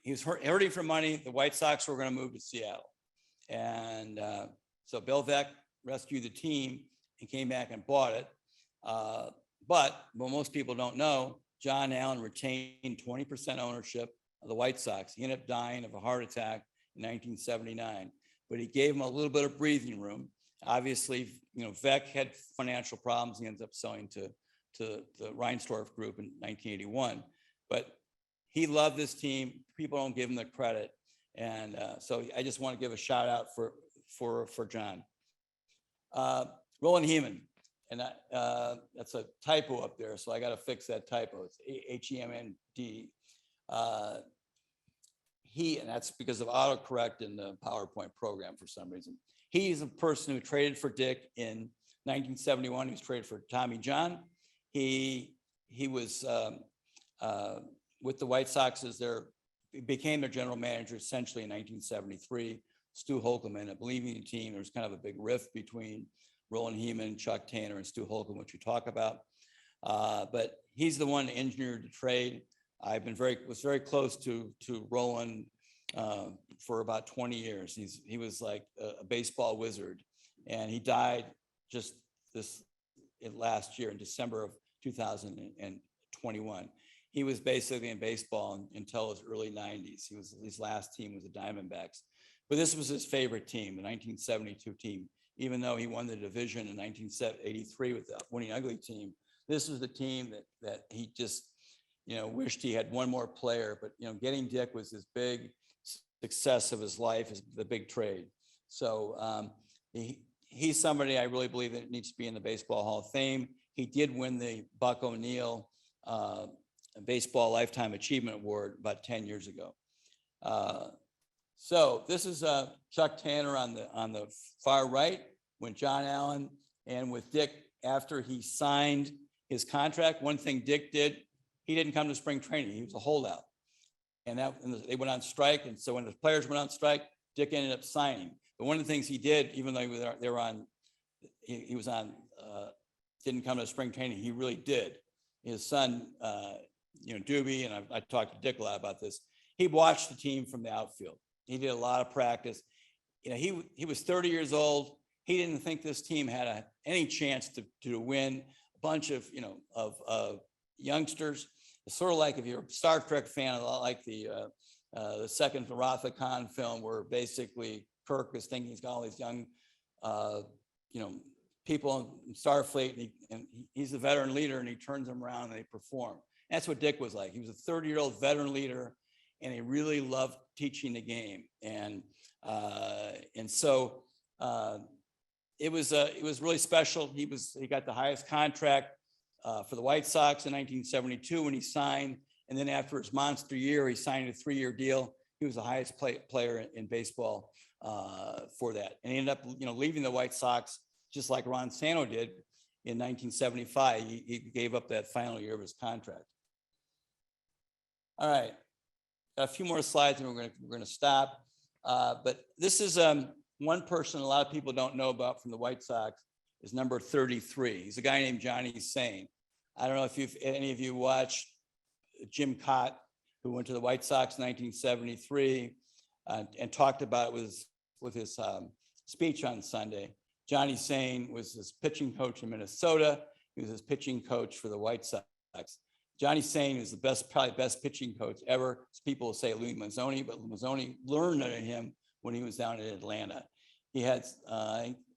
he was hurting for money. The White Sox were going to move to Seattle. And so Bill Veeck rescued the team and came back and bought it. But what most people don't know, John Allen retained 20% ownership of the White Sox. He ended up dying of a heart attack in 1979, but he gave him a little bit of breathing room. Obviously, Veeck had financial problems. He ends up selling to the Reinsdorf Group in 1981, but he loved this team. People don't give him the credit. And so I just want to give a shout out for John. Roland Heeman, and that's a typo up there, so I got to fix that typo. It's H-E-M-N-D. And that's because of autocorrect in the PowerPoint program for some reason. He's a person who traded for Dick in 1971. He was traded for Tommy John. He was with the White Sox he became their general manager essentially in 1973. Stu Holcomb ended up leaving the team. There was kind of a big rift between Roland Heeman, Chuck Tanner, and Stu Holcomb, which we talk about. But he's the one that engineered the trade. I was very close to Roland for about 20 years. He was like a baseball wizard, and he died just last year in December of 2021. He was basically in baseball until his early 90s. His last team was the Diamondbacks, but this was his favorite team, the 1972 team. Even though he won the division in 1983 with the Winning Ugly team, this was the team that he just wished he had one more player. But getting Dick was his big success of his life, the big trade. So he's somebody I really believe that needs to be in the Baseball Hall of Fame. He did win the Buck O'Neill Baseball Lifetime Achievement Award about 10 years ago. So this is Chuck Tanner on the far right, when John Allen and with Dick, after he signed his contract. One thing Dick did, he didn't come to spring training. He was a holdout, and they went on strike. And so when the players went on strike, Dick ended up signing. But one of the things he did, even though he was on, didn't come to spring training, he really did. His son, Doobie, and I talked to Dick a lot about this. he watched the team from the outfield. He did a lot of practice. You know, he was 30 years old. He didn't think this team had any chance to win. A bunch of, you know, of youngsters. It's sort of like if you're a Star Trek fan, a lot like the second Wrath of Khan film, where basically Kirk is thinking he's got all these young, you know, people in Starfleet, and he's the veteran leader, and he turns them around and they perform. That's what Dick was like. He was a 30-year-old veteran leader, and he really loved teaching the game. And so it was really special. He got the highest contract for the White Sox in 1972 when he signed, and then after his monster year, he signed a 3-year deal. He was the highest player in baseball for that, and he ended up, you know, leaving the White Sox just like Ron Santo did in 1975. He gave up that final year of his contract. All right, got a few more slides, and we're gonna stop. But this is one person a lot of people don't know about from the White Sox is number 33. He's a guy named Johnny Sain. I don't know if any of you watched Jim Cott, who went to the White Sox in 1973 and talked about it with his speech on Sunday. Johnny Sain was his pitching coach in Minnesota. He was his pitching coach for the White Sox. Johnny Sain is probably best pitching coach ever. People say Louis Mazzoni, but Mazzoni learned under him when he was down in Atlanta. He had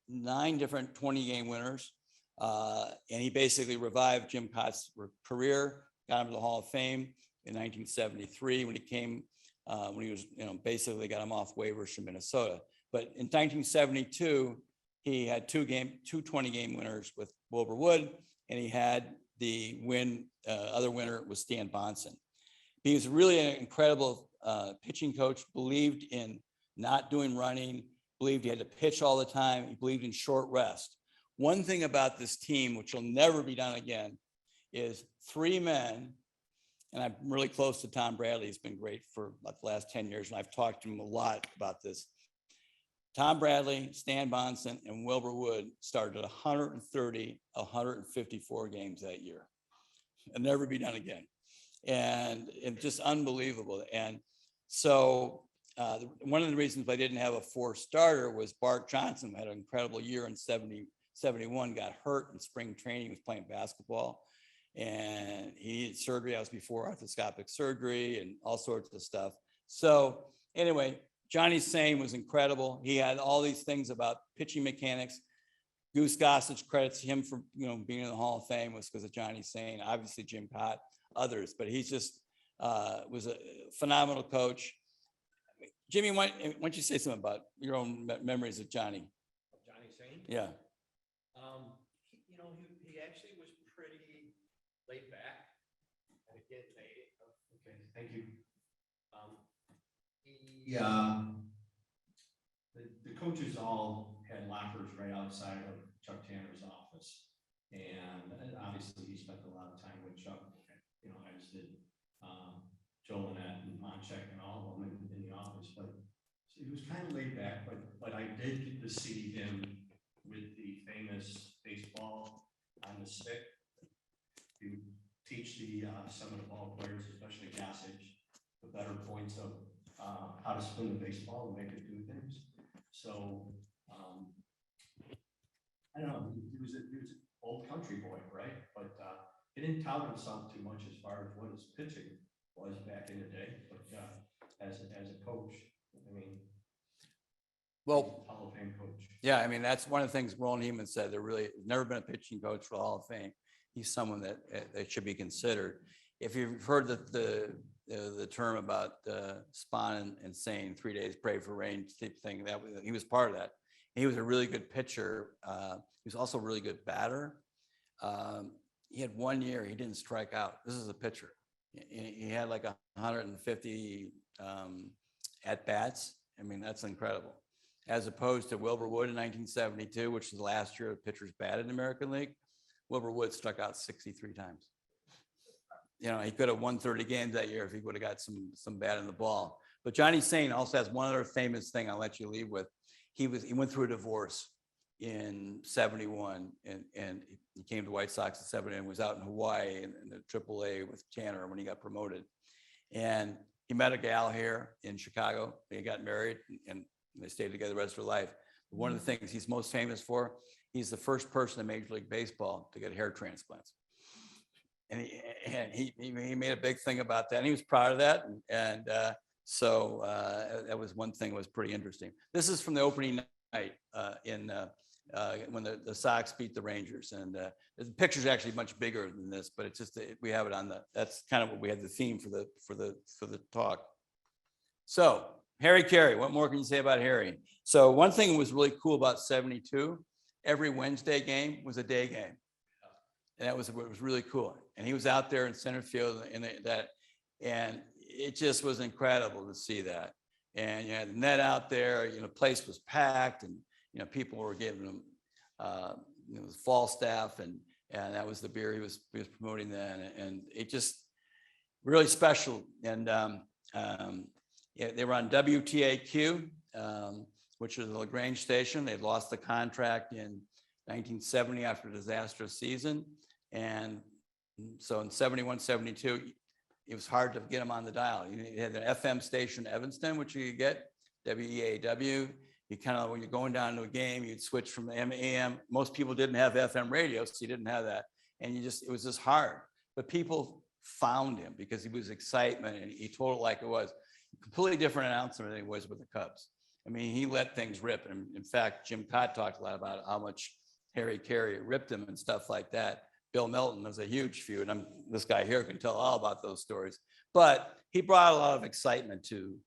9 different 20-game winners, and he basically revived Jim Cott's career, got him to the Hall of Fame in 1973 when he was, you know, basically got him off waivers from Minnesota. But in 1972, he had 2 20-game winners with Wilbur Wood, and he had the other winner was Stan Bonson. He was really an incredible pitching coach, believed in not doing running, believed he had to pitch all the time. He believed in short rest. One thing about this team, which will never be done again, is 3 men, and I'm really close to Tom Bradley. He's been great for about the last 10 years, and I've talked to him a lot about this. Tom Bradley, Stan Bonson, and Wilbur Wood started 130, 154 games that year. It'll never be done again. And it's just unbelievable. And so one of the reasons I didn't have a 4th starter was Bart Johnson had an incredible year in 71, got hurt in spring training. He was playing basketball, and he needed surgery. That was before arthroscopic surgery and all sorts of stuff. So anyway, Johnny Sain was incredible. He had all these things about pitching mechanics. Goose Gossage credits him for, you know, being in the Hall of Fame was because of Johnny Sain, obviously Jim Cott, others, but he just was a phenomenal coach. Jimmy, why don't you say something about your own memories of Johnny? Johnny Sain? Yeah. You know, he actually was pretty laid back. And again, okay, thank you. The coaches all had lockers right outside of Chuck Tanner's office. And obviously he spent a lot of time with Chuck, you know, as did Joe Lynette and Monchek and all of them in the office. But so he was kind of laid back, but I did get to see him with the famous baseball on the stick. He would teach some of the ball players, especially Gossage, the better points of how to spin the baseball and make it do things. So I don't know. He was an old country boy, right? But he didn't tout himself too much as far as what his pitching was back in the day. But as a coach, I mean, well, Hall of Fame coach. Yeah, I mean, that's one of the things Roland Heeman said. There really never been a pitching coach for the Hall of Fame. He's someone that should be considered. If you've heard the term about Spahn and saying 3 days pray for rain thing, he was part of that. He was a really good pitcher. He was also a really good batter. He had 1 year he didn't strike out. This is a pitcher. He had like 150 at bats. I mean, that's incredible. As opposed to Wilbur Wood in 1972, which is the last year the pitchers batted in the American League. Wilbur Wood struck out 63 times. You know, he could have won 30 games that year if he would have got some bat in the ball. But Johnny Sain also has one other famous thing I'll let you leave with. He went through a divorce in 71 and he came to White Sox in 71 and was out in Hawaii in the AAA with Tanner when he got promoted. And he met a gal here in Chicago. They got married and they stayed together the rest of their life. But one of the things he's most famous for, he's the first person in Major League Baseball to get hair transplants. And he made a big thing about that. And he was proud of that. So that was one thing that was pretty interesting. This is from the opening night when the Sox beat the Rangers. And the picture's actually much bigger than this, but it's just, we have it on that's kind of what we had the theme for the talk. So Harry Caray, what more can you say about Harry? So one thing that was really cool about 72, every Wednesday game was a day game. And that was what was really cool. And he was out there in center field and it just was incredible to see that. And you had the net out there, the place was packed and, people were giving him, fall staff and that was the beer he was promoting then. And it just really special. And they were on WTAQ, which was the LaGrange station. They'd lost the contract in 1970 after a disastrous season. And so in 71, 72, it was hard to get them on the dial. You had an FM station, Evanston, which you could get, WEAW. You kind of, when you're going down to a game, you'd switch from AM. Most people didn't have FM radio, so you didn't have that. And it was just hard. But people found him because he was excitement and he told it like it was. Completely different announcer than he was with the Cubs. I mean, he let things rip. And in fact, Jim Cott talked a lot about how much Harry Caray ripped him and stuff like that. Bill Milton was a huge feud. This guy here can tell all about those stories. But he brought a lot of excitement to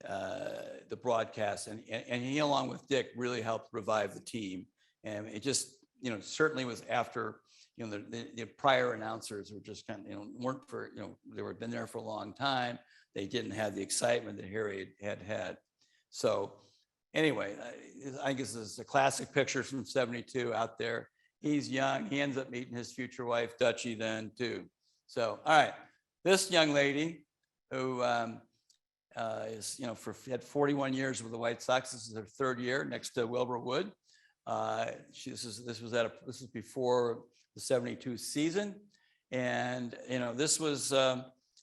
the broadcast, and he, along with Dick, really helped revive the team. And it just, certainly was after, the prior announcers were just kind of, weren't for, they were been there for a long time. They didn't have the excitement that Harry had. So anyway, I guess this is a classic picture from 72 out there. He's young. He ends up meeting his future wife, Dutchie, then too. So, all right, this young lady who had 41 years with the White Sox. This is her third year next to Wilbur Wood. This was before the 72 season. And, this was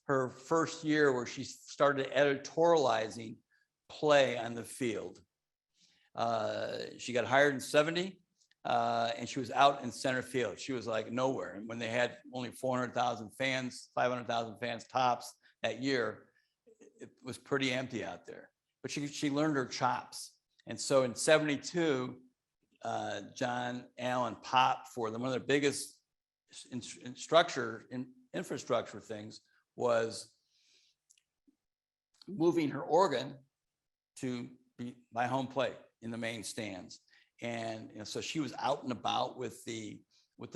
her first year where she started editorializing play on the field. She got hired in 70. And she was out in center field. She was like nowhere. And when they had only 400,000 fans, 500,000 fans tops that year, it was pretty empty out there. But she learned her chops. And so in 72, John Allen popped for them. One of their biggest infrastructure things was moving her organ to be by home plate in the main stands. And so she was out and about with the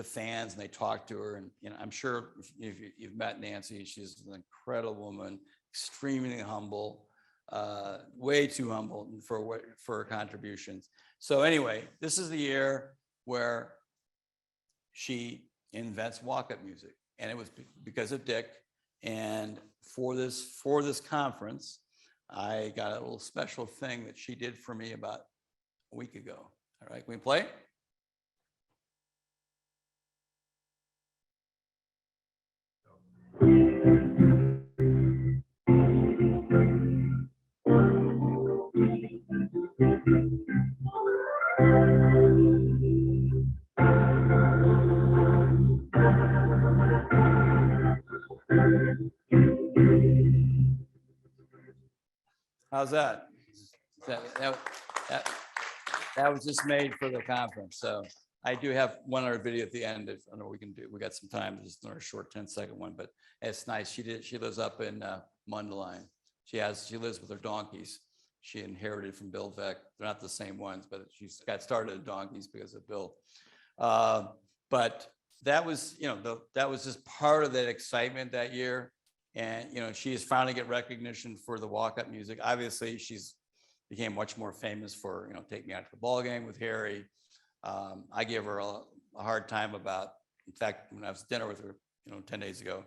fans, and they talked to her. And I'm sure if you've met Nancy, she's an incredible woman, extremely humble, way too humble for her contributions. So anyway, this is the year where she invents walk-up music, and it was because of Dick. And for this conference, I got a little special thing that she did for me about a week ago. All right, can we play? How's that? That was just made for the conference. So I do have one other video at the end. If I know we can do, we got some time, just another short 10-second one, but it's nice. She lives up in Mundelein. She lives with her donkeys. She inherited from Bill Veck. They're not the same ones, but she's got started at donkeys because of Bill. But that was, that was just part of that excitement that year. And, she is finally get recognition for the walk-up music. Obviously, she's became much more famous for, Take Me Out to the Ball Game with Harry. I gave her a hard time about, in fact, when I was at dinner with her, 10 days ago,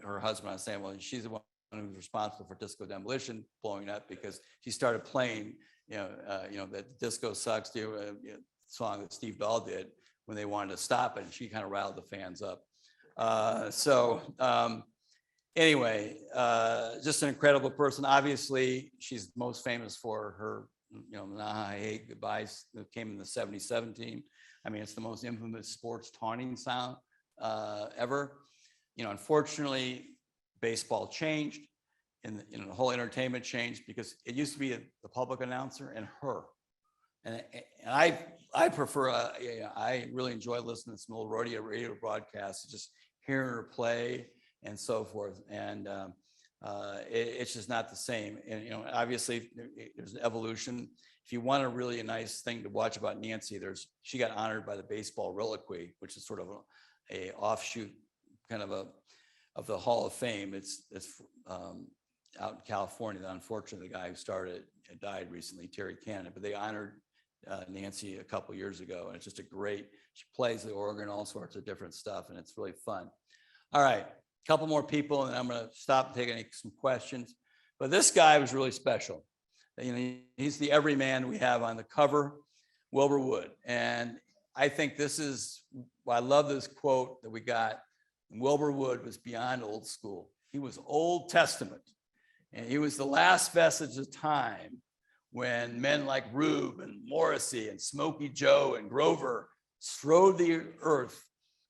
her husband, I was saying, well, she's the one who was responsible for Disco Demolition blowing up because she started playing, that Disco Sucks song that Steve Dahl did when they wanted to stop it, and she kind of riled the fans up. Anyway, just an incredible person. Obviously, she's most famous for her, Nah, I Hate Goodbyes that came in the 77 team. I mean, it's the most infamous sports taunting sound ever. Unfortunately, baseball changed and the whole entertainment changed because it used to be the public announcer and her. And I prefer, I really enjoy listening to some old radio broadcasts, just hearing her play and so forth. And it's just not the same. And, obviously there's an evolution. If you want a really nice thing to watch about Nancy, she got honored by the Baseball Reliquary, which is sort of a offshoot kind of the Hall of Fame. It's out in California. Unfortunately, the guy who started it died recently, Terry Cannon, but they honored Nancy a couple years ago. And it's just she plays the organ, all sorts of different stuff, and it's really fun. All right, a couple more people, and I'm going to stop taking some questions. But this guy was really special. He's the everyman we have on the cover, Wilbur Wood. And I think I love this quote that we got. Wilbur Wood was beyond old school. He was Old Testament. And he was the last vestige of time when men like Rube and Morrissey and Smokey Joe and Grover strode the earth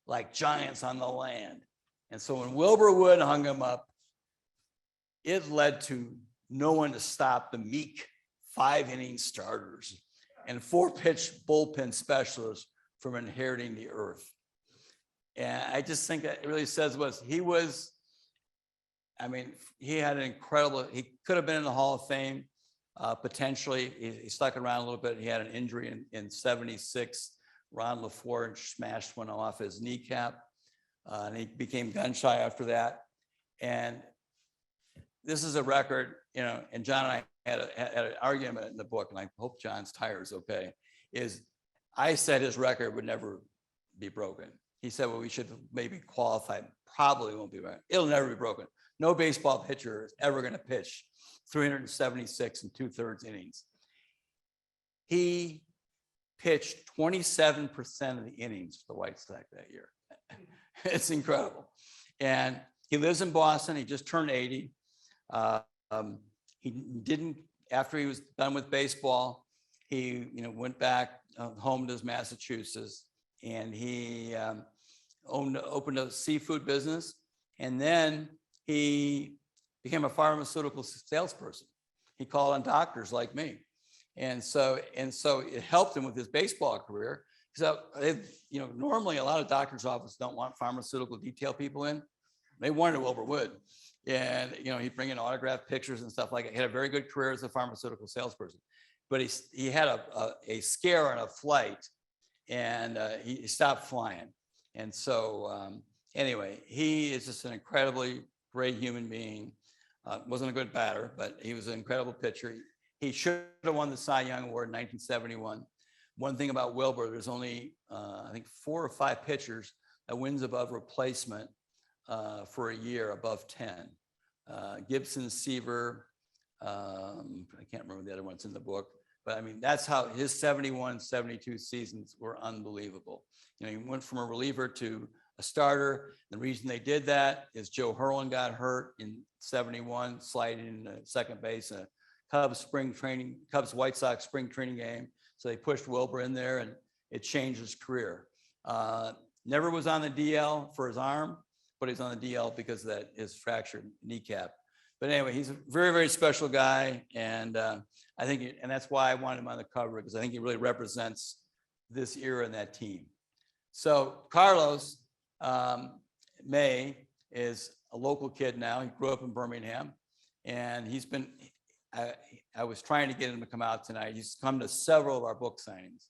like giants on the land. And so when Wilbur Wood hung him up, it led to no one to stop the meek 5-inning starters and 4-pitch bullpen specialists from inheriting the earth. And I just think that it really says he had an incredible, he could have been in the Hall of Fame, potentially. He stuck around a little bit. He had an injury in 76. Ron LaFleur smashed one off his kneecap, and he became gun shy after that. And this is a record, and John and I had an argument in the book, and I hope John's tire is okay, I said his record would never be broken. He said, well, we should maybe qualify. Probably won't be right. It'll never be broken. No baseball pitcher is ever going to pitch 376 and 2/3 innings. He pitched 27% of the innings for the White Sox that year. It's incredible. And he lives in Boston. He just turned 80. He didn't, after he was done with baseball, he went back home to his Massachusetts, and he opened a seafood business, and then he became a pharmaceutical salesperson. He called on doctors like me, and so it helped him with his baseball career. So normally a lot of doctors' offices don't want pharmaceutical detail people in. They wanted Wilbur Wood, and he'd bring in autographed pictures and stuff like that. He had a very good career as a pharmaceutical salesperson, but he had a scare on a flight, and he stopped flying. And so anyway, he is just an incredibly great human being. Wasn't a good batter, but he was an incredible pitcher. He should have won the Cy Young Award in 1971. One thing about Wilbur, there's only, I think, 4 or 5 pitchers that wins above replacement for a year above 10. Gibson, Seaver, I can't remember the other ones in the book, but I mean, that's how his 71, 72 seasons were unbelievable. He went from a reliever to a starter. The reason they did that is Joe Herlin got hurt in 71, sliding into second base in a Cubs White Sox spring training game. So they pushed Wilbur in there, and it changed his career. Never was on the DL for his arm, but he's on the DL because of his fractured kneecap. But anyway, he's a very, very special guy. And I think, and that's why I wanted him on the cover, because I think he really represents this era and that team. So Carlos May is a local kid now. He grew up in Birmingham, and he's been, I was trying to get him to come out tonight. He's come to several of our book signings,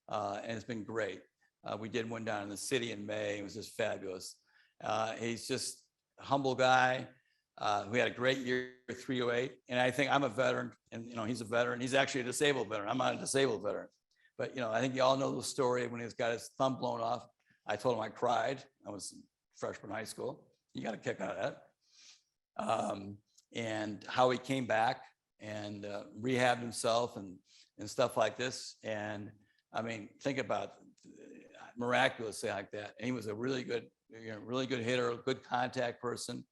and it's been great. We did one down in the city in May. It was just fabulous. He's just a humble guy. We had a great year, 308. And I think I'm a veteran, and he's a veteran. He's actually a disabled veteran. I'm not a disabled veteran. But I think you all know the story when he's got his thumb blown off. I told him I cried. I was a freshman in high school. You got a kick out of that. And how he came back and rehabbed himself and stuff like this. And I mean, think about miraculously like that. And he was a really good hitter, a good contact person.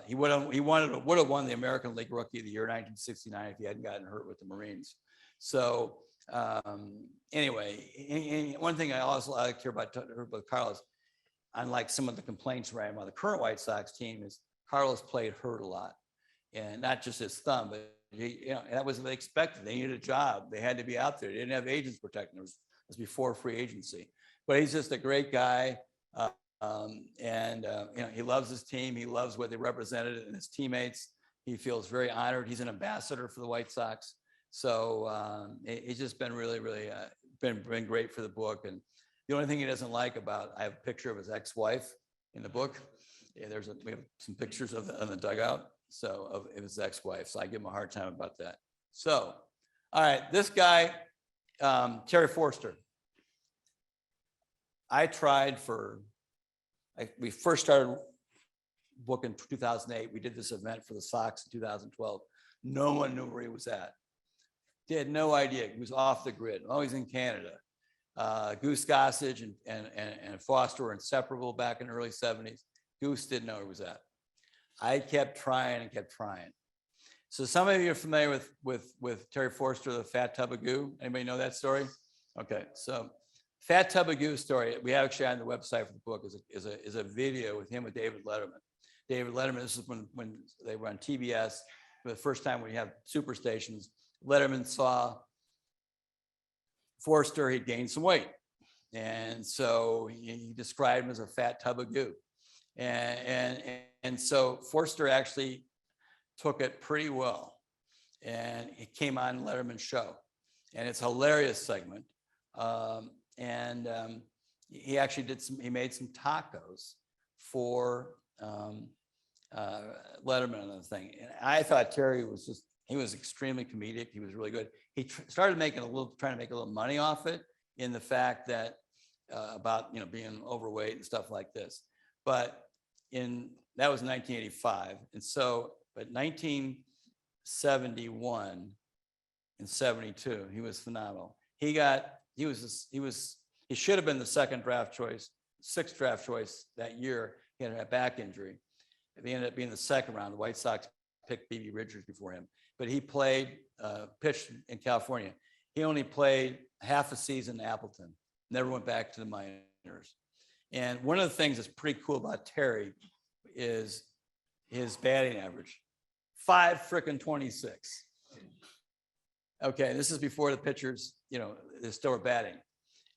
He would have won the American League Rookie of the Year 1969 if he hadn't gotten hurt with the Marines. So anyway, one thing I also like to hear about Carlos, unlike some of the complaints around on the current White Sox team, is Carlos played hurt a lot, and not just his thumb, but that was what they expected. They needed a job. They had to be out there. They didn't have agents protecting them. It was before free agency. But he's just a great guy. He loves his team. He loves what they represented and his teammates. He feels very honored. He's an ambassador for the White Sox. So it's just been really, really been great for the book. And the only thing he doesn't like about, I have a picture of his ex-wife in the book. Yeah, we have some pictures of the dugout. So of his ex-wife. So I give him a hard time about that. So, all right, this guy, Terry Forster. We first started book in 2008. We did this event for the Sox in 2012. No one knew where he was at. They had no idea. He was off the grid. Oh, he's in Canada. Goose Gossage and Foster were inseparable back in the early 70s. Goose didn't know where he was at. I kept trying and kept trying. So some of you are familiar with Terry Forster, the Fat Tub of Goo. Anybody know that story? Okay, so Fat Tub of Goo story, we actually on the website for the book is a video with him with David Letterman. David Letterman, this is when they were on TBS for the first time when you have superstations. Letterman saw Forster, he'd gained some weight. And so he described him as a fat tub of goo. And so Forster actually took it pretty well. And it came on Letterman's show. And it's a hilarious segment. He actually he made some tacos for Letterman on the thing. And I thought Terry he was extremely comedic. He was really good. He started trying to make a little money off it in the fact that about being overweight and stuff like this. But that was 1985, and so but 1971 and 72, he was phenomenal. He should have been the sixth draft choice that year. He had a back injury. He ended up being the second round. The White Sox picked B.B. Richards before him, but he pitched in California. He only played half a season in Appleton, never went back to the minors. And one of the things that's pretty cool about Terry is his batting average, 5.26. Okay, this is before the pitchers, they still were batting.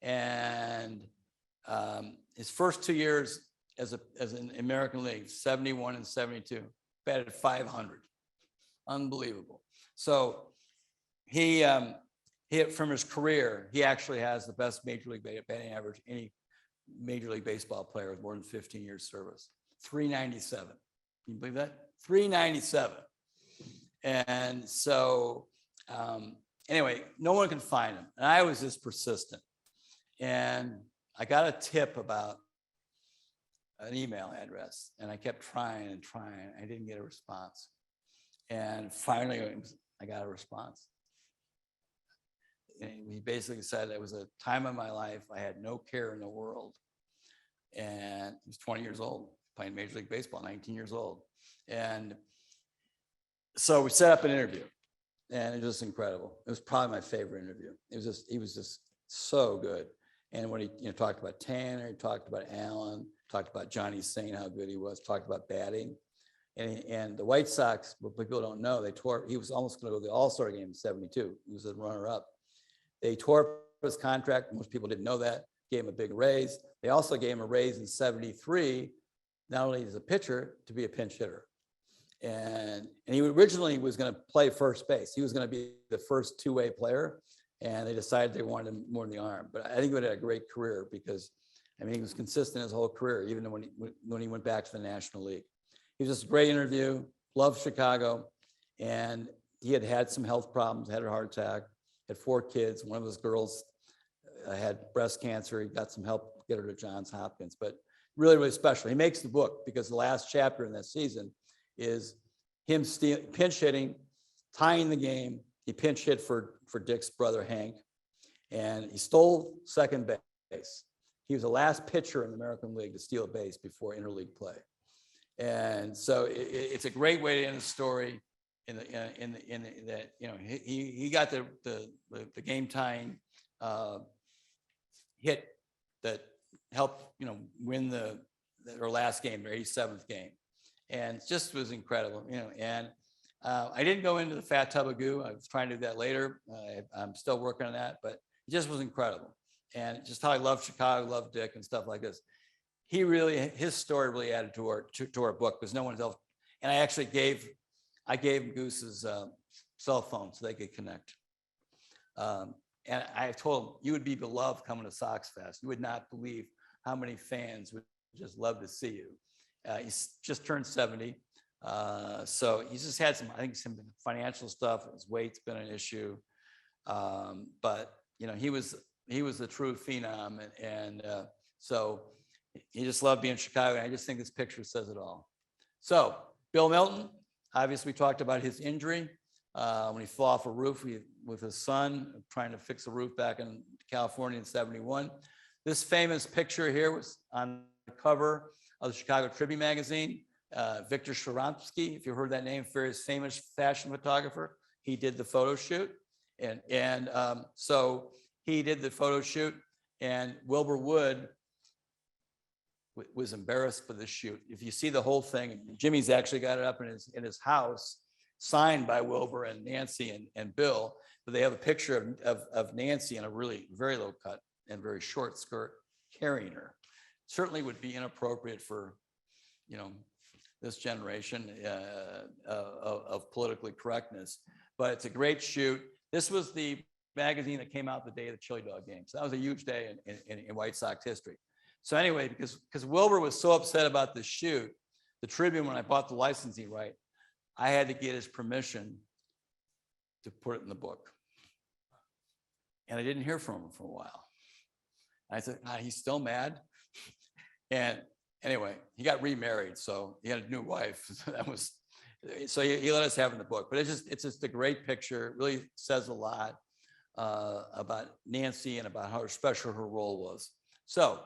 And his first 2 years as an American League, 71 and 72, batted 500. Unbelievable. So he from his career, he actually has the best major league batting average any Major League Baseball player with more than 15 years service. 397. Can you believe that? 397. And so anyway, no one can find him. And I was just persistent. And I got a tip about an email address, and I kept trying and trying. I didn't get a response. And finally, I got a response. And he basically said it was a time of my life. I had no care in the world. And he was 20 years old, playing Major League Baseball, 19 years old. And so we set up an interview, and it was just incredible. It was probably my favorite interview. He was just so good. And when he talked about Tanner, he talked about Allen, talked about Johnny Saint, how good he was, talked about batting. And the White Sox, what people don't know, he was almost going to go to the All-Star game in 72. He was a runner-up. They tore up his contract. Most people didn't know that. Gave him a big raise. They also gave him a raise in 73, not only as a pitcher, to be a pinch hitter. And he originally was going to play first base. He was going to be the first two-way player, and they decided they wanted him more in the arm. But I think he would have had a great career because, he was consistent his whole career, even when he went back to the National League. He was just a great interview, loved Chicago, and he had some health problems, had a heart attack, had 4 kids. One of his girls had breast cancer. He got some help to get her to Johns Hopkins, but really, really special. He makes the book because the last chapter in that season is him pinch hitting, tying the game. He pinch hit for Dick's brother, Hank, and he stole second base. He was the last pitcher in the American League to steal a base before interleague play. And so it's a great way to end the story in that, you know, he got the game tying hit that helped, you know, win their last game, their 87th game. And it just was incredible, you know. And I didn't go into the fat tub of goo. I was trying to do that later. I'm still working on that, but it just was incredible. And just how I love Chicago, love Dick and stuff like this. His story really added to our book because no one else. And I actually gave Goose's cell phone so they could connect. And I told him, you would be beloved coming to Sox Fest. You would not believe how many fans would just love to see you. He's just turned 70. So he's just had some financial stuff. His weight's been an issue. But, you know, he was the true phenom. And so he just loved being in Chicago. And I just think this picture says it all. So Bill Milton, obviously we talked about his injury when he fell off a roof with his son trying to fix a roof back in California in '71. This famous picture here was on the cover of the Chicago Tribune magazine. Victor Sharansky, if you heard that name, very famous fashion photographer. He did the photo shoot. And so he did the photo shoot, and Wilbur Wood was embarrassed for the shoot. If you see the whole thing, Jimmy's actually got it up in his house, signed by Wilbur and Nancy and Bill, but they have a picture of Nancy in a really very low cut and very short skirt carrying her. Certainly would be inappropriate for, you know, this generation of politically correctness, but it's a great shoot. This was the magazine that came out the day of the chili dog game. So that was a huge day in White Sox history. So anyway, because Wilbur was so upset about the shoot, the Tribune, when I bought the licensing right, I had to get his permission to put it in the book. And I didn't hear from him for a while. I said, he's still mad. And anyway, he got remarried, so he had a new wife. So he let us have it in the book. But it's just a great picture. It really says a lot about Nancy and about how special her role was. So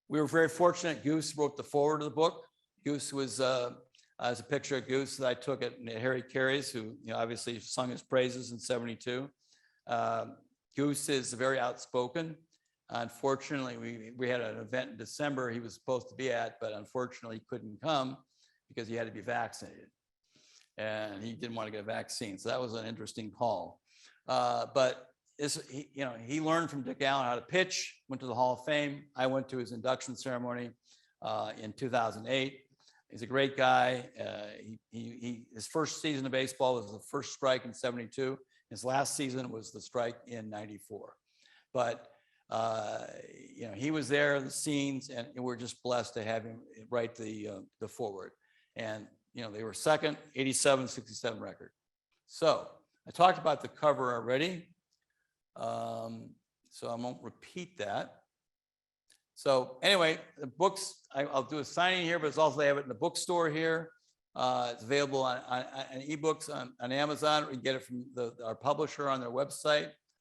we were very fortunate. Goose wrote the foreword of the book. Goose was as a picture of Goose that I took at Harry Caray's, who, you know, obviously sung his praises in '72. Goose is very outspoken. Unfortunately, we had an event in December he was supposed to be at, but unfortunately he couldn't come because he had to be vaccinated. And he didn't want to get a vaccine. So that was an interesting call. But he learned from Dick Allen how to pitch, went to the Hall of Fame. I went to his induction ceremony in 2008. He's a great guy. His first season of baseball was the first strike in '72. His last season was the strike in '94. But you know, he was there in the scenes, and we're just blessed to have him write the foreword. And you know, they were second, 87-67 record. So I talked about the cover already, so I won't repeat that. So anyway, the books, I'll do a signing here, but it's also, they have it in the bookstore here. It's available on ebooks on Amazon. We can get it from our publisher on their website.